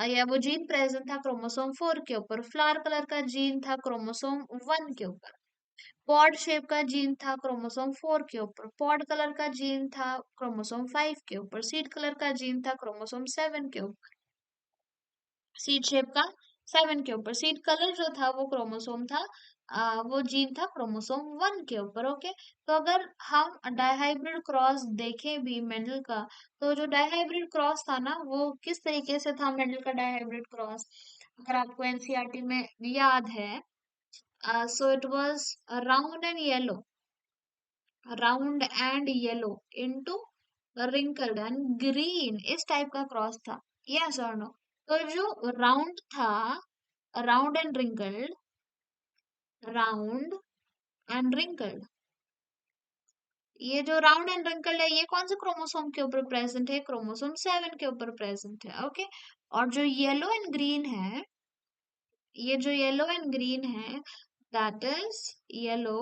या वो जीन प्रेजेंट था क्रोमोसोम 4 के ऊपर। फ्लावर कलर का जीन था क्रोमोसोम 1 के ऊपर। पॉड शेप का जीन था क्रोमोसोम 4 के ऊपर। पॉड कलर का जीन था क्रोमोसोम 5 के ऊपर। सीड कलर का जीन था क्रोमोसोम 7 के ऊपर। सीड शेप का 7 के ऊपर। सीड कलर जो था वो क्रोमोसोम था, वो जीन था क्रोमोसोम 1 के ऊपर। ओके, तो अगर हम डाइहाइब्रिड क्रॉस देखें भी मेंडल का, तो जो डाइहाइब्रिड क्रॉस था ना वो किस तरीके से था? मेंडल का डाइहाइब्रिड क्रॉस अगर आपको एनसीईआरटी में याद है, so it was round and yellow, round and yellow into wrinkled and green, इस टाइप का क्रॉस था। यस और नो? तो जो राउंड था, round and wrinkled, round and wrinkled, ये जो राउंड एंड रिंकल्ड है ये कौन से क्रोमोसोम के ऊपर प्रेजेंट है? क्रोमोसोम 7 के ऊपर प्रेजेंट है। ओके, और जो येलो एंड ग्रीन है, ये जो येलो एंड ग्रीन है, that is yellow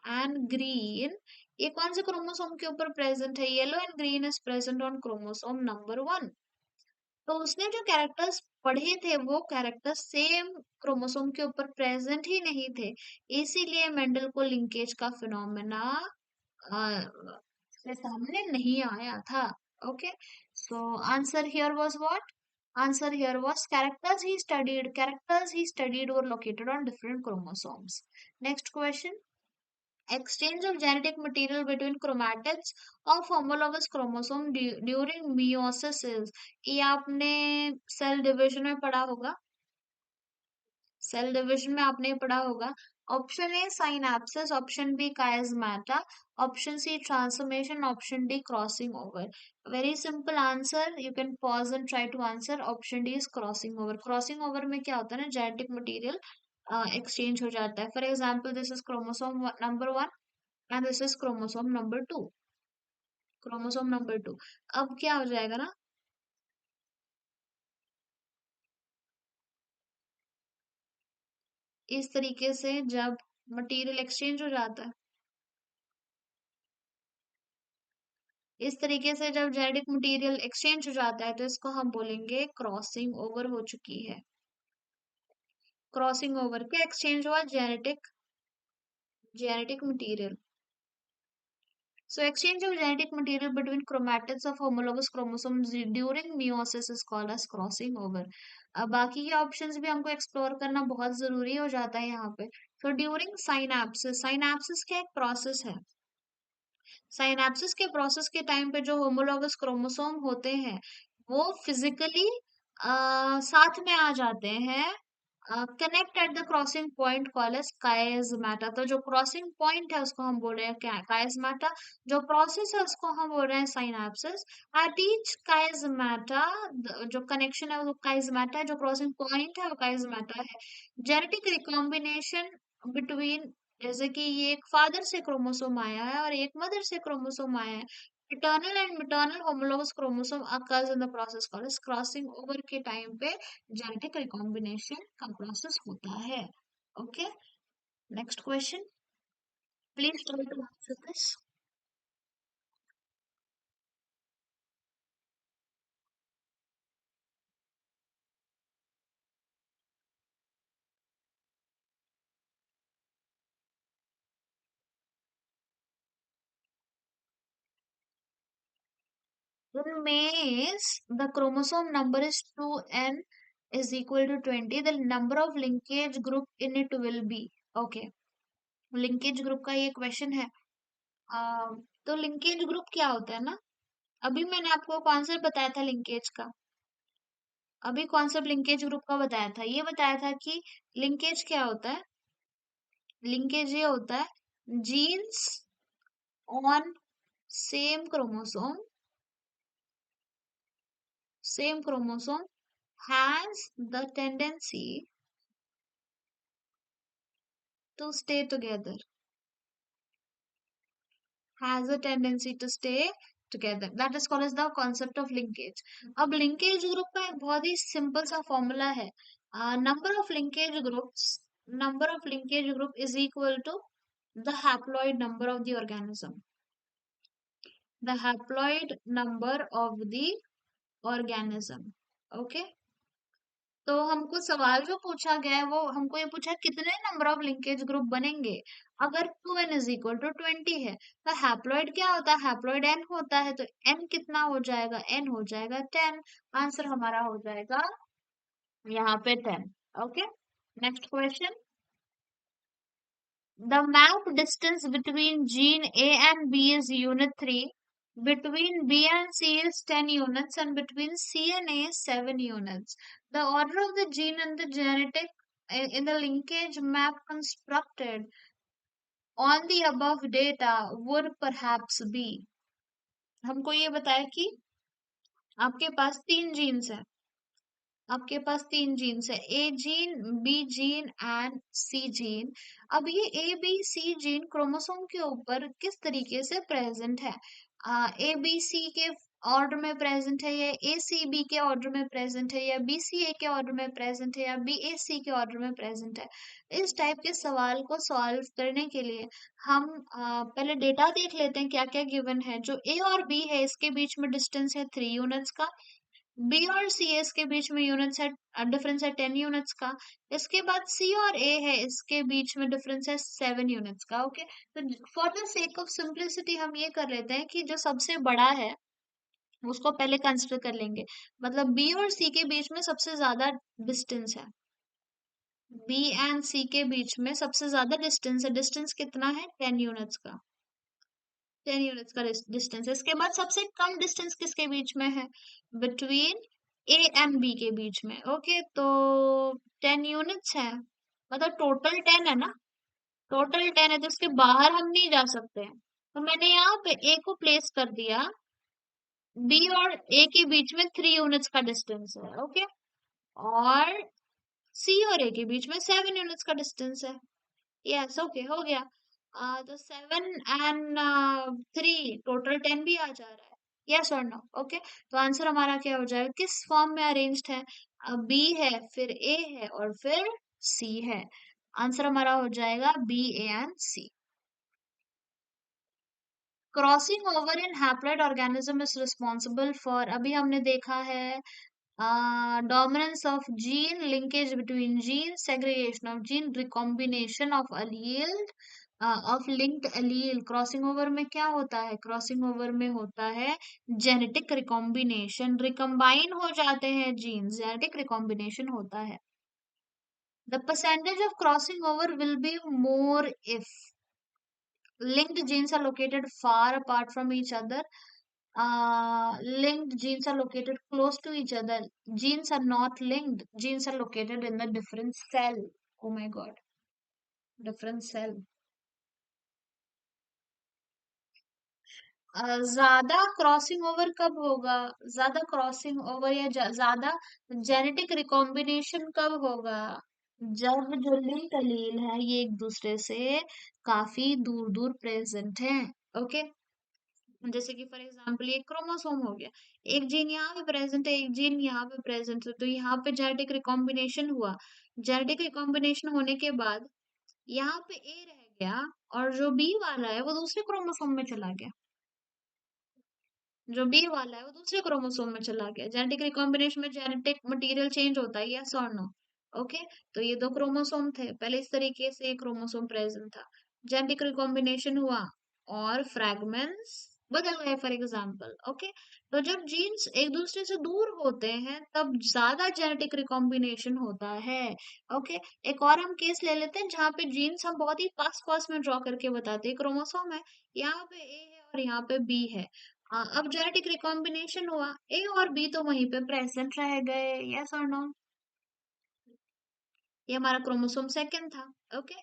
and green, ये कौन से क्रोमोसोम के ऊपर प्रेजेंट है? Yellow and green is present on chromosome number 1। तो उसने जो कैरेक्टर्स पढ़े थे वो कैरेक्टर्स सेम क्रोमोसोम के ऊपर प्रेजेंट ही नहीं थे, इसीलिए मेंडल को लिंकेज का फिनोमेना से सामने नहीं आया था। Okay, so answer here was what? Answer here was characters he studied were located on different chromosomes. Next question, exchange of genetic material between chromatids of homologous chromosome during meiosis is, ये आपने cell division में पढ़ा होगा, cell division में आपने पढ़ा होगा। Option A synapsis, option B chiasmata, option C transformation, option D crossing over. Very simple answer, you can pause and try to answer. Option D is crossing over. Crossing over में क्या होता है ना, genetic material exchange हो जाता है। For example this is chromosome number 1 and this is chromosome number 2, chromosome number 2। अब क्या हो जाएगा ना, इस तरीके से जब मटेरियल एक्सचेंज हो जाता है, इस तरीके से जब जेनेटिक मटेरियल एक्सचेंज हो जाता है तो इसको हम बोलेंगे क्रॉसिंग ओवर हो चुकी है। क्रॉसिंग ओवर क्या एक्सचेंज हुआ? Genetic material. So exchange of genetic material between chromatids of homologous chromosomes during meiosis is called as crossing over. अब बाकी के ऑप्शंस भी हमको एक्सप्लोर करना बहुत जरूरी हो जाता है यहाँ पे। तो ड्यूरिंग साइनैप्सिस, साइनैप्सिस क्या एक प्रोसेस है। साइनैप्सिस के प्रोसेस के टाइम पे जो होमोलॉगस क्रोमोसोम होते हैं वो फिजिकली साथ में आ जाते हैं। Connect at the crossing point call as chiasmata. तो जो क्रॉसिंग पॉइंट है उसको हम बोल रहे हैं कायस्माटा। जो प्रोसेस है उसको हम बोल रहे हैं साइनैप्सिस। एट ईच कायस्माटा जो कनेक्शन है वो कायस्माटा है, जो क्रॉसिंग पॉइंट है वो कायस्माटा है। जेनेटिक रिकॉम्बिनेशन बिटवीन, जैसे कि ये एक फादर से क्रोमोसोम आया है और एक मदर से क्रोमोसोम आया है। Paternal and maternal homologous chromosome occurs in the process called as crossing over के टाइम पे जेनेटिक रिकॉम्बिनेशन का प्रोसेस होता है। Okay, next question, please try to answer this. In males, the chromosome number is 2n is equal to 20. The number of linkage group in it will be. Okay, linkage group का ये question है। तो linkage group क्या होता है ना, अभी मैंने आपको कॉन्सेप्ट बताया था लिंकेज का। अभी कॉन्सेप्ट लिंकेज ग्रुप का बताया था, ये बताया था कि लिंकेज क्या होता है। लिंकेज ये होता है genes on same chromosome, same chromosome has the tendency to stay together, has a tendency to stay together. That is called as the concept of linkage. अब linkage group का एक बहुत ही simple सा formula है। number of linkage groups, number of linkage group is equal to the haploid number of the organism. The haploid number of the organism. Okay. तो हमको सवाल जो पूछा गया है वो हमको ये पूछा है कितने नंबर ऑफ लिंकेज ग्रुप बनेंगे अगर 2n इज इक्वल टू 20 है। तो हैप्लॉइड क्या होता है? हैप्लॉइड n होता है, तो n कितना हो जाएगा? n हो जाएगा 10। आंसर हमारा हो जाएगा यहाँ पे 10। Okay, next question. The map distance between gene A and B is unit 3. Between B and C is 10 units and between C and A is 7 units. The order of the gene and the genetic in the linkage map constructed on the above data would perhaps be। हमको ये बताया कि आपके पास तीन genes है, आपके पास तीन genes है, A gene, B gene and C gene. अब ये A B C gene chromosome के ऊपर किस तरीके से प्रेजेंट है? ए बी सी के ऑर्डर में प्रेजेंट है, या ए सी बी के ऑर्डर में प्रेजेंट है, या बी सी ए के ऑर्डर में प्रेजेंट है, या बी ए सी के ऑर्डर में प्रेजेंट है। इस टाइप के सवाल को सॉल्व करने के लिए हम पहले डेटा देख लेते हैं क्या क्या गिवन है। जो ए और बी है इसके बीच में डिस्टेंस है 3 यूनिट्स का। बी और सी एस के बीच में यूनिट्स है, डिफरेंस है 10 यूनिट्स का। इसके बाद सी और ए है, इसके बीच में डिफरेंस है 7 यूनिट्स का। ओके, तो for the sake of simplicity हम ये कर लेते हैं कि जो सबसे बड़ा है उसको पहले कंसिडर कर लेंगे। मतलब बी और सी के बीच में सबसे ज्यादा डिस्टेंस है, बी एंड सी के बीच में सबसे ज्यादा डिस्टेंस है। डिस्टेंस कितना है? 10 यूनिट्स का, 10 यूनिट्स का डिस्टेंस है। इसके बाद सबसे कम डिस्टेंस किसके बीच में है? बिटवीन ए एंड बी के बीच में। ओके, तो 10 यूनिट्स है, मतलब टोटल 10 है ना, टोटल 10 है, तो इसके बाहर हम नहीं जा सकते हैं। तो मैंने यहाँ पे ए को प्लेस कर दिया, बी और ए के बीच में 3 यूनिट्स का डिस्टेंस है। ओके, और सी और ए के बीच में 7 यूनिट्स का डिस्टेंस है। यस, ओके, हो गया। तो 7 एंड 3 टोटल 10 भी आ जा रहा है। यस और नो? ओके, तो आंसर हमारा क्या हो जाएगा? किस फॉर्म में अरेंज्ड है? बी है, फिर ए है और फिर सी है। आंसर हमारा हो जाएगा B A and C. Crossing over in haploid organism is responsible for, अभी हमने देखा है, dominance of gene, linkage between genes, segregation of gene, recombination of allele, of linked allele. Crossing over में क्या होता है? क्रॉसिंग ओवर में होता है जेनेटिक रिकॉम्बिनेशन, रिकम्बाइन हो जाते हैं जीन्स, जेनेटिक रिकॉम्बिनेशन होता है. The percentage of crossing over will be more if linked genes are located far apart from each other. Linked genes are located close to each other. Genes are not linked. Genes are located in the different cell. Oh my god, different cell. ज्यादा crossing over कब होगा? ज्यादा crossing over या ज्यादा genetic recombination कब होगा? जब जो लिंक एलील है ये एक दूसरे से काफी दूर दूर प्रेजेंट हैं. ओके, जैसे कि फॉर एग्जांपल ये क्रोमोसोम हो गया, एक जीन यहाँ पे प्रेजेंट है, एक जीन यहाँ पे प्रेजेंट है, तो यहाँ पे जेनेटिक रिकॉम्बिनेशन हुआ. जेनेटिक रिकॉम्बिनेशन होने के बाद यहाँ पे ए रह गया और जो बी वाला है वो दूसरे क्रोमोसोम में चला गया. जो बी वाला है वो दूसरे क्रोमोसोम में चला गया. जेनेटिक रिकॉम्बिनेशन में जेनेटिक मटेरियल चेंज होता है, यस और नो? ओके, तो ये दो क्रोमोसोम थे पहले, इस तरीके से एक क्रोमोसोम प्रेजेंट था. जेनेटिक रिकॉम्बिनेशन हुआ और फ्रैगमेंट्स बदल गए फॉर एग्जांपल. ओके, तो जब जीन्स एक दूसरे से दूर होते हैं तब ज्यादा जेनेटिक रिकॉम्बिनेशन होता है. ओके, एक और हम केस ले लेते हैं जहाँ पे जीन्स हम बहुत ही पास पास में ड्रॉ करके बताते हैं. क्रोमोसोम है, यहाँ पे ए है और यहाँ पे बी है. हाँ, अब जेनेटिक रिकॉम्बिनेशन हुआ, ए और बी तो वहीं पे प्रेजेंट रह गए, यस और नो? ये हमारा क्रोमोसोम सेकंड था. ओके,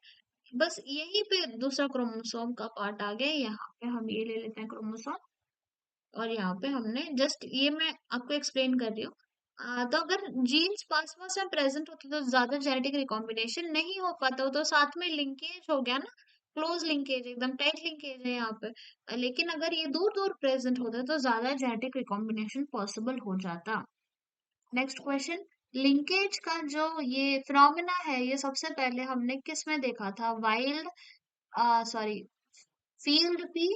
बस यहीं पे दूसरा क्रोमोसोम का पार्ट आ गया. यहाँ पे हम ये ले लेते हैं क्रोमोसोम और यहाँ पे हमने जस्ट ये मैं आपको एक्सप्लेन कर रही हूँ. तो अगर जीन्स पास पास में प्रेजेंट होते तो ज्यादा जेनेटिक रिकॉम्बिनेशन नहीं हो पाता, तो साथ में लिंकेज हो गया ना, क्लोज लिंकेज, एकदम टाइट लिंकेज है यहाँ पे. लेकिन अगर ये दूर दूर प्रेजेंट होता तो ज्यादा जेनेटिक रिकॉम्बिनेशन पॉसिबल हो जाता. नेक्स्ट क्वेश्चन, लिंकेज का जो ये फिनोमेना है ये सबसे पहले हमने किस में देखा था? Wild, sorry, field P,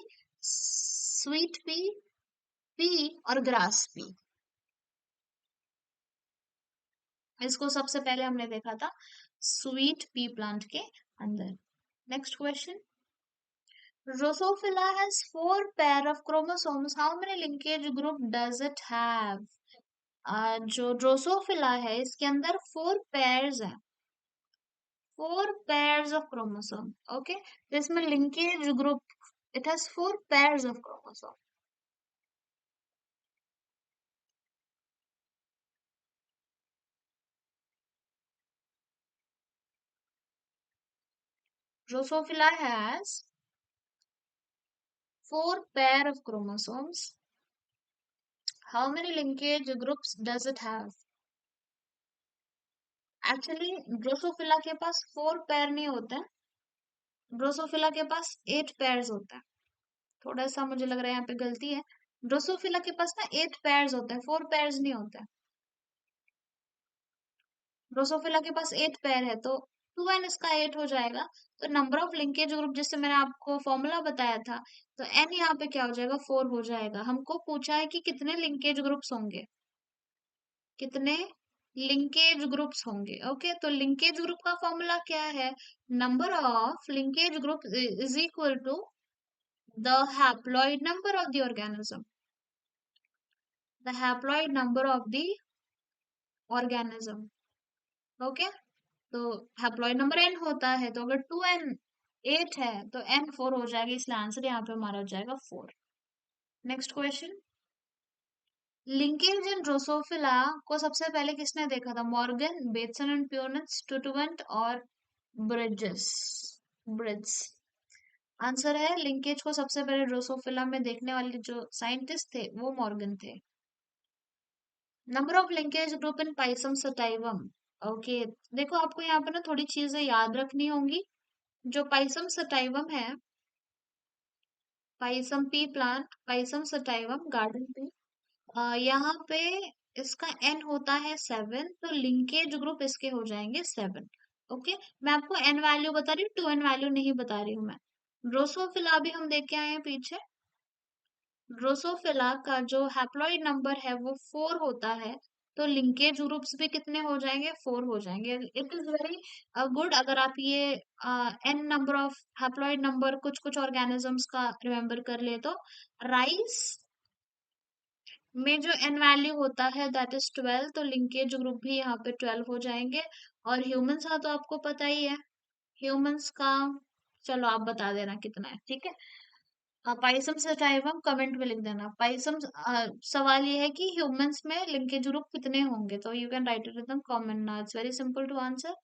sweet pea और ग्रास पी. इसको सबसे पहले हमने देखा था स्वीट पी प्लांट के अंदर. Next question, Drosophila has 4 pair of chromosomes. How many linkage group does it have? जो ड्रोसोफिला है इसके अंदर 4 pairs है, 4 pairs of chromosome. ओके, तो इसमें linkage group, it has 4 pairs of chromosome. Drosophila has 4 pair of chromosomes. How many linkage groups does it have? Actually Drosophila के पास 4 pair नहीं होते हैं, ड्रोसोफिला के पास 8 पेयर्स होता है. थोड़ा सा मुझे लग रहा है यहाँ पे गलती है. ड्रोसोफिला के पास ना 8 पेयर्स होते हैं, 4 पेयर्स नहीं होते हैं. ड्रोसोफिला के पास 8 पेयर है तो 2n इसका 8 हो जाएगा. तो नंबर ऑफ लिंकेज ग्रुप जिससे मैंने आपको फॉर्मूला बताया था, तो n यहाँ पे क्या हो जाएगा? 4 हो जाएगा. हमको पूछा है कि कितने लिंकेज ग्रुप्स होंगे, कितने लिंकेज ग्रुप्स होंगे. ओके, तो लिंकेज ग्रुप का फॉर्मूला क्या है? Number of linkage group is equal to the haploid number of the organism, the haploid number of the organism. Okay, तो हैप्लॉइड नंबर n होता है, तो अगर 2n 8 है तो n 4 हो जाएगा, इसलिए आंसर यहाँ पे हमारा हो जाएगा 4. नेक्स्ट क्वेश्चन, लिंकेज इन ड्रोसोफिला को सबसे पहले किसने देखा था? मॉर्गन, बेटसन एंड प्यूर्नेट, स्टुटवेंट और ब्रिजेस, ब्रिड्स. आंसर है लिंकेज को सबसे पहले ड्रोसोफिला में देखने वाले जो साइंटिस्ट थे वो मॉर्गन थे. Number of linkage group in Pisum sativum. Okay, देखो आपको यहाँ पे ना थोड़ी चीजें याद रखनी होंगी. जो पाइसम सटाइवम है, Pisum P plant, Pisum sativum garden पे, यहाँ पे इसका एन होता है 7, तो लिंकेज ग्रुप इसके हो जाएंगे 7. ओके, मैं आपको एन वैल्यू बता रही हूँ, 2n वैल्यू नहीं बता रही हूँ मैं. ड्रोसोफिला भी हम देख के आए हैं पीछे, ड्रोसोफिला का जो हैप्लॉइड नंबर है वो 4 होता है, तो लिंकेज ग्रुप्स भी कितने हो जाएंगे? 4 हो जाएंगे। इट इज वेरी गुड अगर आप ये N number of haploid number कुछ कुछ ऑर्गेनिजम्स का रिमेम्बर कर ले तो राइस में जो एन वैल्यू होता है दैट इज 12, तो लिंकेज ग्रुप भी यहाँ पे 12 हो जाएंगे। और ह्यूमंस का तो आपको पता ही है, ह्यूमंस का चलो आप बता देना कितना है, ठीक है। पाइसम सटाइवम कमेंट में लिख देना। पाइसम सवाल ये है कि ह्यूमंस में लिंकेज ग्रुप कितने होंगे, तो you can write it in the comment now, it's very simple to answer,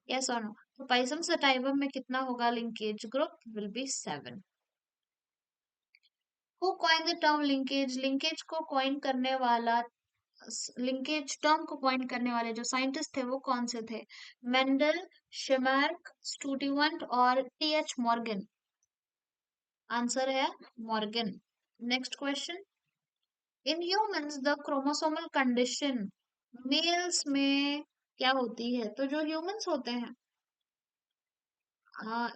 yes और नो। तो पाइसम सटाइवम में कितना होगा linkage group? Will be 7। Who coin the term linkage? Linkage को कॉइन करने वाला, लिंकेज टर्म को कॉइन करने वाले जो साइंटिस्ट थे वो कौन से थे? मेंडल, शेमार्क, स्टूडिवंट और टीएच मॉर्गन। आंसर है Morgan. Next question, in humans the chromosomal condition males में क्या होती है? तो जो ह्यूमंस होते हैं,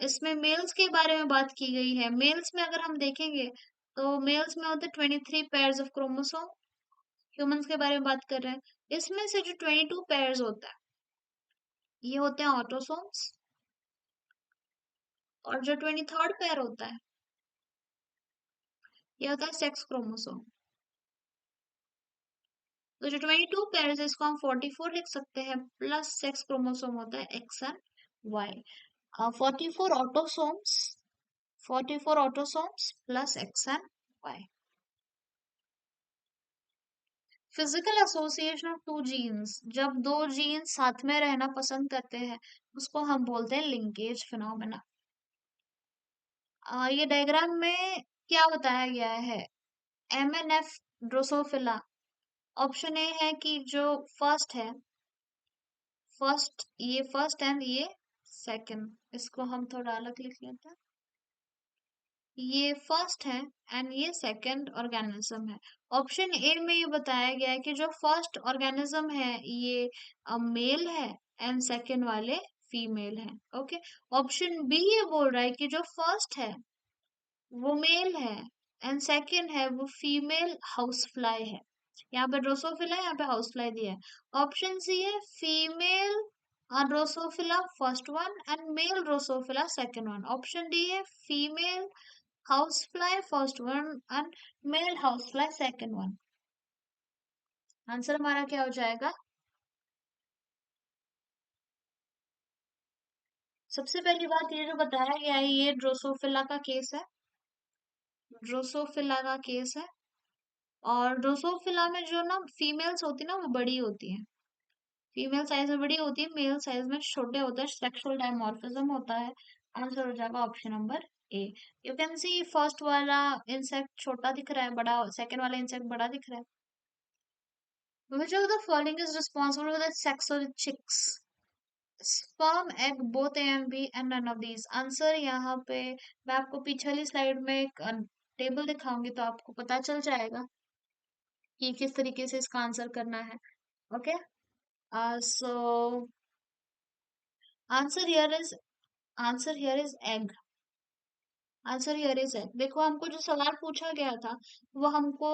इसमें मेल्स के बारे में बात की गई है। मेल्स में अगर हम देखेंगे तो मेल्स में होते 23 पेयर्स ऑफ क्रोमोसोम। ह्यूमंस के बारे में बात कर रहे हैं, इसमें से जो 22 पेयर्स होता है ये होते हैं ऑटोसोम्स, और जो 23rd पेयर होता है ये होता है सेक्स क्रोमोसोम। तो जो 22 पेयर्स है इसको हम 44 लिख सकते हैं, प्लस सेक्स क्रोमोसोम होता है X and Y. 44 autosomes, 44 autosomes plus X and Y. Physical association of two genes, जब दो जीन्स साथ में रहना पसंद करते हैं उसको हम बोलते हैं लिंकेज फिनोमेना। ये डायग्राम में क्या बताया गया है? MNF Drosophila. ऑप्शन ए है कि जो फर्स्ट है, फर्स्ट ये फर्स्ट एंड ये सेकंड, इसको हम थोड़ा अलग लिख लेते हैं। ये फर्स्ट है एंड ये सेकंड ऑर्गेनिज्म है। ऑप्शन ए में ये बताया गया है कि जो फर्स्ट ऑर्गेनिज्म है ये मेल है एंड सेकंड वाले फीमेल है। ओके, ऑप्शन बी ये बोल रहा है कि जो फर्स्ट है वो मेल है एंड सेकंड है वो फीमेल हाउस फ्लाई है। यहाँ पे ड्रोसोफिला है, यहाँ पे हाउस फ्लाई दिया है। ऑप्शन सी है female drosophila first one and male drosophila second one. Option D है female house fly first one and male house fly second one. Answer हमारा क्या हो जाएगा? सबसे पहली बात ये जो बताया गया है ये ड्रोसोफिला का केस है, ड्रोसोफिला का केस है। और ड्रोसोफिला में जो ना फीमेल्स होती है ना वो बड़ी होती है, फीमेल साइज में बड़ी होती है, मेल साइज में छोटे होते हैं, सेक्सुअल डायमॉर्फिज्म होता है। आंसर हो जाएगा option number A. You can see first वाला इंसेक्ट छोटा दिख रहा है, बड़ा सेकंड वाला इंसेक्ट बड़ा दिख रहा है। Which of the following is responsible for the sex of the chicks? Sperm, egg, both A and B, and none of these. Answer यहाँ पे मैं आपको पीछे वाली स्लाइड में एक टेबल दिखाऊंगी तो आपको पता चल जाएगा कि किस तरीके से इसका आंसर करना है। Okay, so answer here is answer here is egg. Answer here is egg. देखो हमको जो सवाल पूछा गया था वो हमको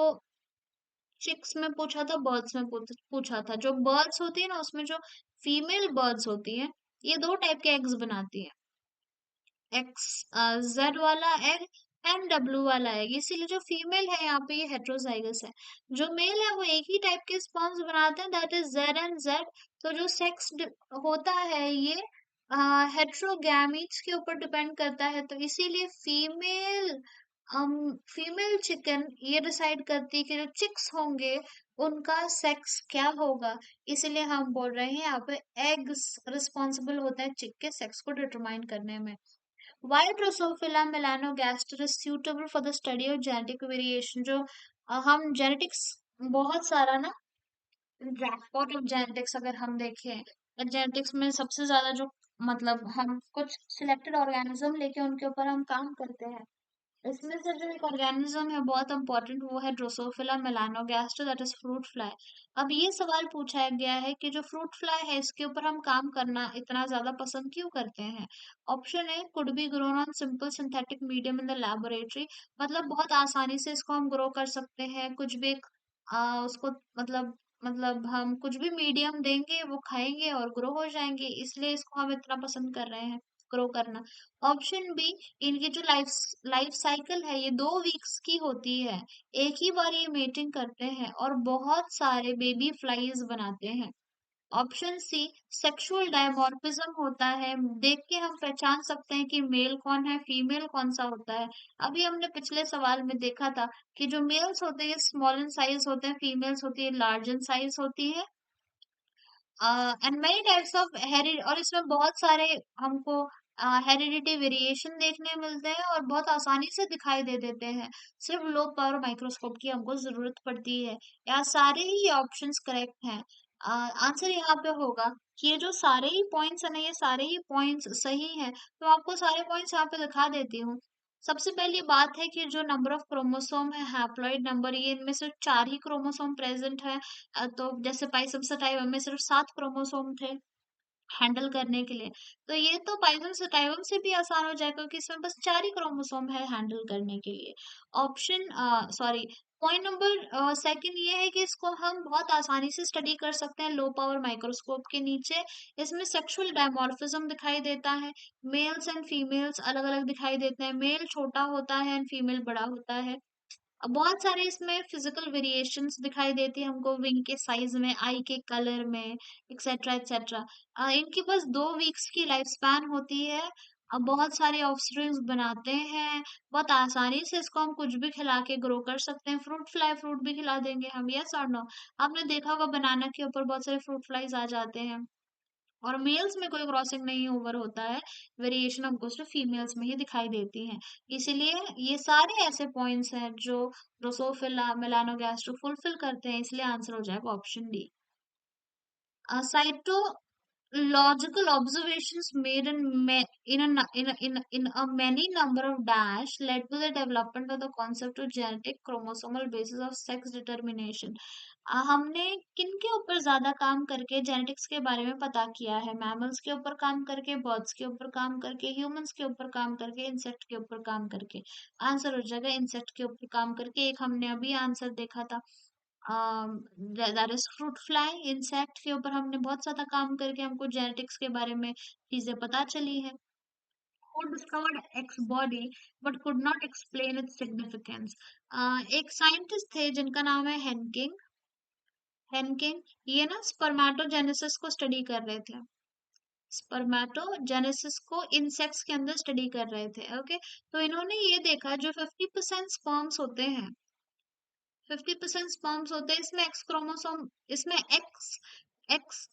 चिक्स में पूछा था, बर्ड्स में पूछा था। जो बर्ड्स होती है ना उसमें जो फीमेल बर्ड्स होती हैं ये दो टाइप के एग्स बनाती है, एक्स जेड वाला एग एंड डब्ल्यू वाला एग। इसीलिए जो फीमेल है यहाँ पे ये हेट्रोजाइगस है, जो मेल है वो एक ही टाइप के स्पर्म्स बनाते हैं that is Z and Z. तो जो सेक्स होता है ये हेट्रोगैमीट्स के ऊपर डिपेंड करता है, तो इसीलिए फीमेल चिकन ये डिसाइड करती है कि जो चिक्स होंगे उनका सेक्स क्या होगा। इसीलिए हम बोल रहे हैं यहाँ पे एग्स रिस्पॉन्सिबल होता है चिक के सेक्स को डिटरमाइन करने में। Why Drosophila melanogaster is suitable for the study of genetic variation? जो हम जेनेटिक्स बहुत सारा ना, जैकपॉट ऑफ जेनेटिक्स अगर हम देखें, जेनेटिक्स में सबसे ज्यादा जो मतलब हम कुछ सिलेक्टेड ऑर्गेनिज्म लेके उनके ऊपर हम काम करते हैं, इसमें से जो एक ऑर्गेनिज्म है बहुत इंपॉर्टेंट, वो है Drosophila melanogaster, that is fruit fly. अब ये सवाल पूछा गया है कि जो फ्रूट फ्लाई है इसके ऊपर हम काम करना इतना ज्यादा पसंद क्यों करते हैं। Option A, could be grown on simple synthetic medium in the laboratory, मतलब बहुत आसानी से इसको हम ग्रो कर सकते हैं, कुछ भी उसको मतलब हम कुछ भी मीडियम देंगे वो खाएंगे और ग्रो हो जाएंगे, इसलिए इसको हम इतना पसंद कर रहे हैं ग्रो करना। ऑप्शन बी, इनकी जो लाइफ साइकिल है ये 2 वीक्स की होती है, एक ही बार ये मेटिंग करते हैं और बहुत सारे बेबी फ्लाइज बनाते हैं। ऑप्शन सी, सेक्सुअल डायमॉर्फिज्म होता है, देख के हम पहचान सकते हैं कि मेल कौन है फीमेल कौन सा होता है। अभी हमने पिछले सवाल में देखा था कि जो मेल्स होते हैं स्मॉल इन साइज होते हैं, फीमेल्स होती है लार्ज इन साइज होती है। एंड मेनी टाइप्स ऑफ हेरि, और इसमें बहुत सारे हमको हेरिडिटी वेरिएशन देखने मिलते हैं और बहुत आसानी से दिखाई दे देते हैं। सिर्फ लो पावर माइक्रोस्कोप की हमको जरूरत पड़ती है। यहाँ सारे ही ऑप्शंस करेक्ट हैं। आंसर यहाँ पे होगा कि ये जो सारे ही पॉइंट्स है ना, ये सारे ही पॉइंट्स सही हैं। तो आपको सारे पॉइंट्स यहाँ पे दिखा देती हूँ। सबसे पहली बात है कि जो नंबर ऑफ क्रोमोसोम है हैप्लॉइड नंबर, ये इनमें सिर्फ 4 ही क्रोमोसोम प्रेजेंट है। तो जैसे पाइसम में सिर्फ 7 क्रोमोसोम थे हैंडल करने के लिए। तो ये तो पाइथन सटाइवम से भी आसान हो जाएगा क्योंकि इसमें बस 4 ही क्रोमोसोम है हैंडल करने के लिए। Option sorry, point number second ये है कि इसको हम बहुत आसानी से स्टडी कर सकते हैं लो पावर माइक्रोस्कोप के नीचे। इसमें सेक्सुअल डायमॉर्फिज्म दिखाई देता है, मेल्स एंड फीमेल्स अलग अलग दिखाई देते हैं, मेल छोटा होता है एंड फीमेल बड़ा होता है। बहुत सारे इसमें फिजिकल वेरिएशंस दिखाई देती है हमको, विंग के साइज में, आई के कलर में, एक्सेट्रा एक्सेट्रा। इनकी बस 2 वीक्स की लाइफ स्पैन होती है। अब बहुत सारे ऑफस्प्रिंग्स बनाते हैं, बहुत आसानी से इसको हम कुछ भी खिला के ग्रो कर सकते हैं, फ्रूट फ्लाई फ्रूट भी खिला देंगे हम, यस और नो। आपने देखा होगा बनाना के ऊपर बहुत सारे फ्रूट फ्लाइज आ जाते हैं। और मेल्स में कोई क्रॉसिंग नहीं ओवर होता है, वेरिएशन हमको सिर्फ फीमेल्स में ही दिखाई देती है। इसीलिए ये सारे ऐसे पॉइंट्स हैं जो ड्रोसोफिला मेलानोगास्टर फुलफिल करते हैं, इसलिए आंसर हो जाएगा option D. Psychological observations made in a many number of dash led to the development of the concept of genetic chromosomal basis of sex determination. हमने किनके ऊपर ज्यादा काम करके जेनेटिक्स के बारे में पता किया है? मैमल्स के ऊपर काम करके, बर्ड्स के ऊपर काम करके, ह्यूमंस के ऊपर काम करके, इंसेक्ट के ऊपर काम करके। आंसर हो जाएगा इंसेक्ट के ऊपर काम करके। एक हमने अभी आंसर देखा था, that is fruit fly, insect के ऊपर हमने बहुत ज्यादा काम करके हमको जेनेटिक्स के बारे में चीजें पता चली है। Who discovered X body but could not explain its significance? एक साइंटिस्ट थे जिनका नाम है हेनकिंग। हेनकिंग ये ना स्पर्मेटोजेनेसिस को स्टडी कर रहे थे, स्पर्मेटोजेनेसिस को इंसेक्ट्स के अंदर स्टडी कर रहे थे। ओके, तो इन्होंने ये देखा जो 50% स्पर्म्स होते हैं, 50% स्पर्म्स होते हैं, इसमें एक्स क्रोमोसोम, इसमें एक्स एक्स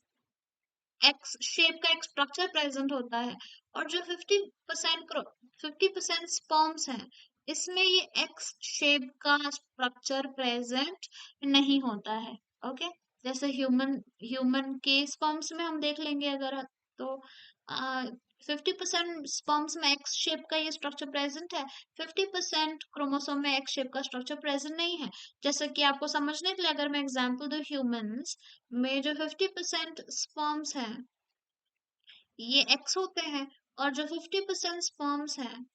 एक्स शेप का एक स्ट्रक्चर प्रेजेंट होता है। और जो 50% स्पर्म्स हैं इसमें ये एक्स शेप का स्ट्रक्चर प्रेजेंट नहीं होता है। ओके, जैसे ह्यूमन ह्यूमन के स्पर्म्स में हम देख लेंगे अगर, तो 50% स्पर्म्स में एक्स शेप का ये स्ट्रक्चर प्रेजेंट है, 50% क्रोमोसोम में एक्स शेप का स्ट्रक्चर प्रेजेंट नहीं है। जैसे कि आपको समझने के लिए अगर मैं एग्जांपल दूं, ह्यूमंस में जो 50% स्पर्म्स हैं ये एक्स होते हैं और जो 50% स्पर्म्स हैं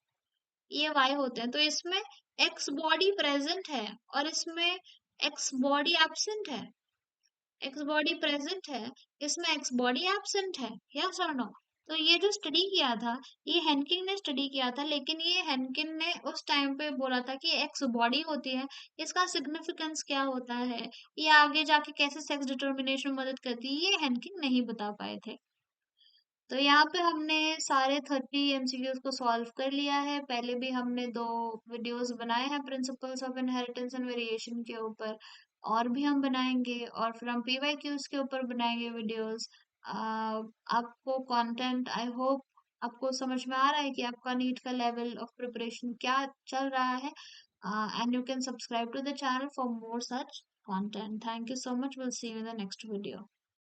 ये वाई होते हैं। तो इसमें एक्स बॉडी प्रेजेंट है और इसमें एक्स बॉडी एब्सेंट है, एक्स बॉडी प्रेजेंट है, इसमें एक्स बॉडी एब्सेंट है, यस और नो। तो ये जो स्टडी किया था ये हेनकिन ने स्टडी किया था, लेकिन ये हेनकिन ने उस टाइम पे बोला था कि एक्स बॉडी होती है, इसका सिग्निफिकेंस क्या होता है, ये आगे जाके कैसे सेक्स डिटर्मिनेशन में मदद करती है, ये हेनकिन नहीं बता पाए थे। तो यहाँ पे हमने सारे 30 एमसीक्यूज को सॉल्व कर लिया है। पहले भी हमने 2 वीडियोस बनाए हैं principles of inheritance and variation के ऊपर, और भी हम बनाएंगे, और फिर हम पीवाईक्यूज के ऊपर बनाएंगे वीडियोस। आपको कंटेंट आई होप आपको समझ में आ रहा है कि आपका नीट का लेवल ऑफ प्रिपरेशन क्या चल रहा है। And you can subscribe to the channel for more such content. Thank you so much. We'll see you in the next video.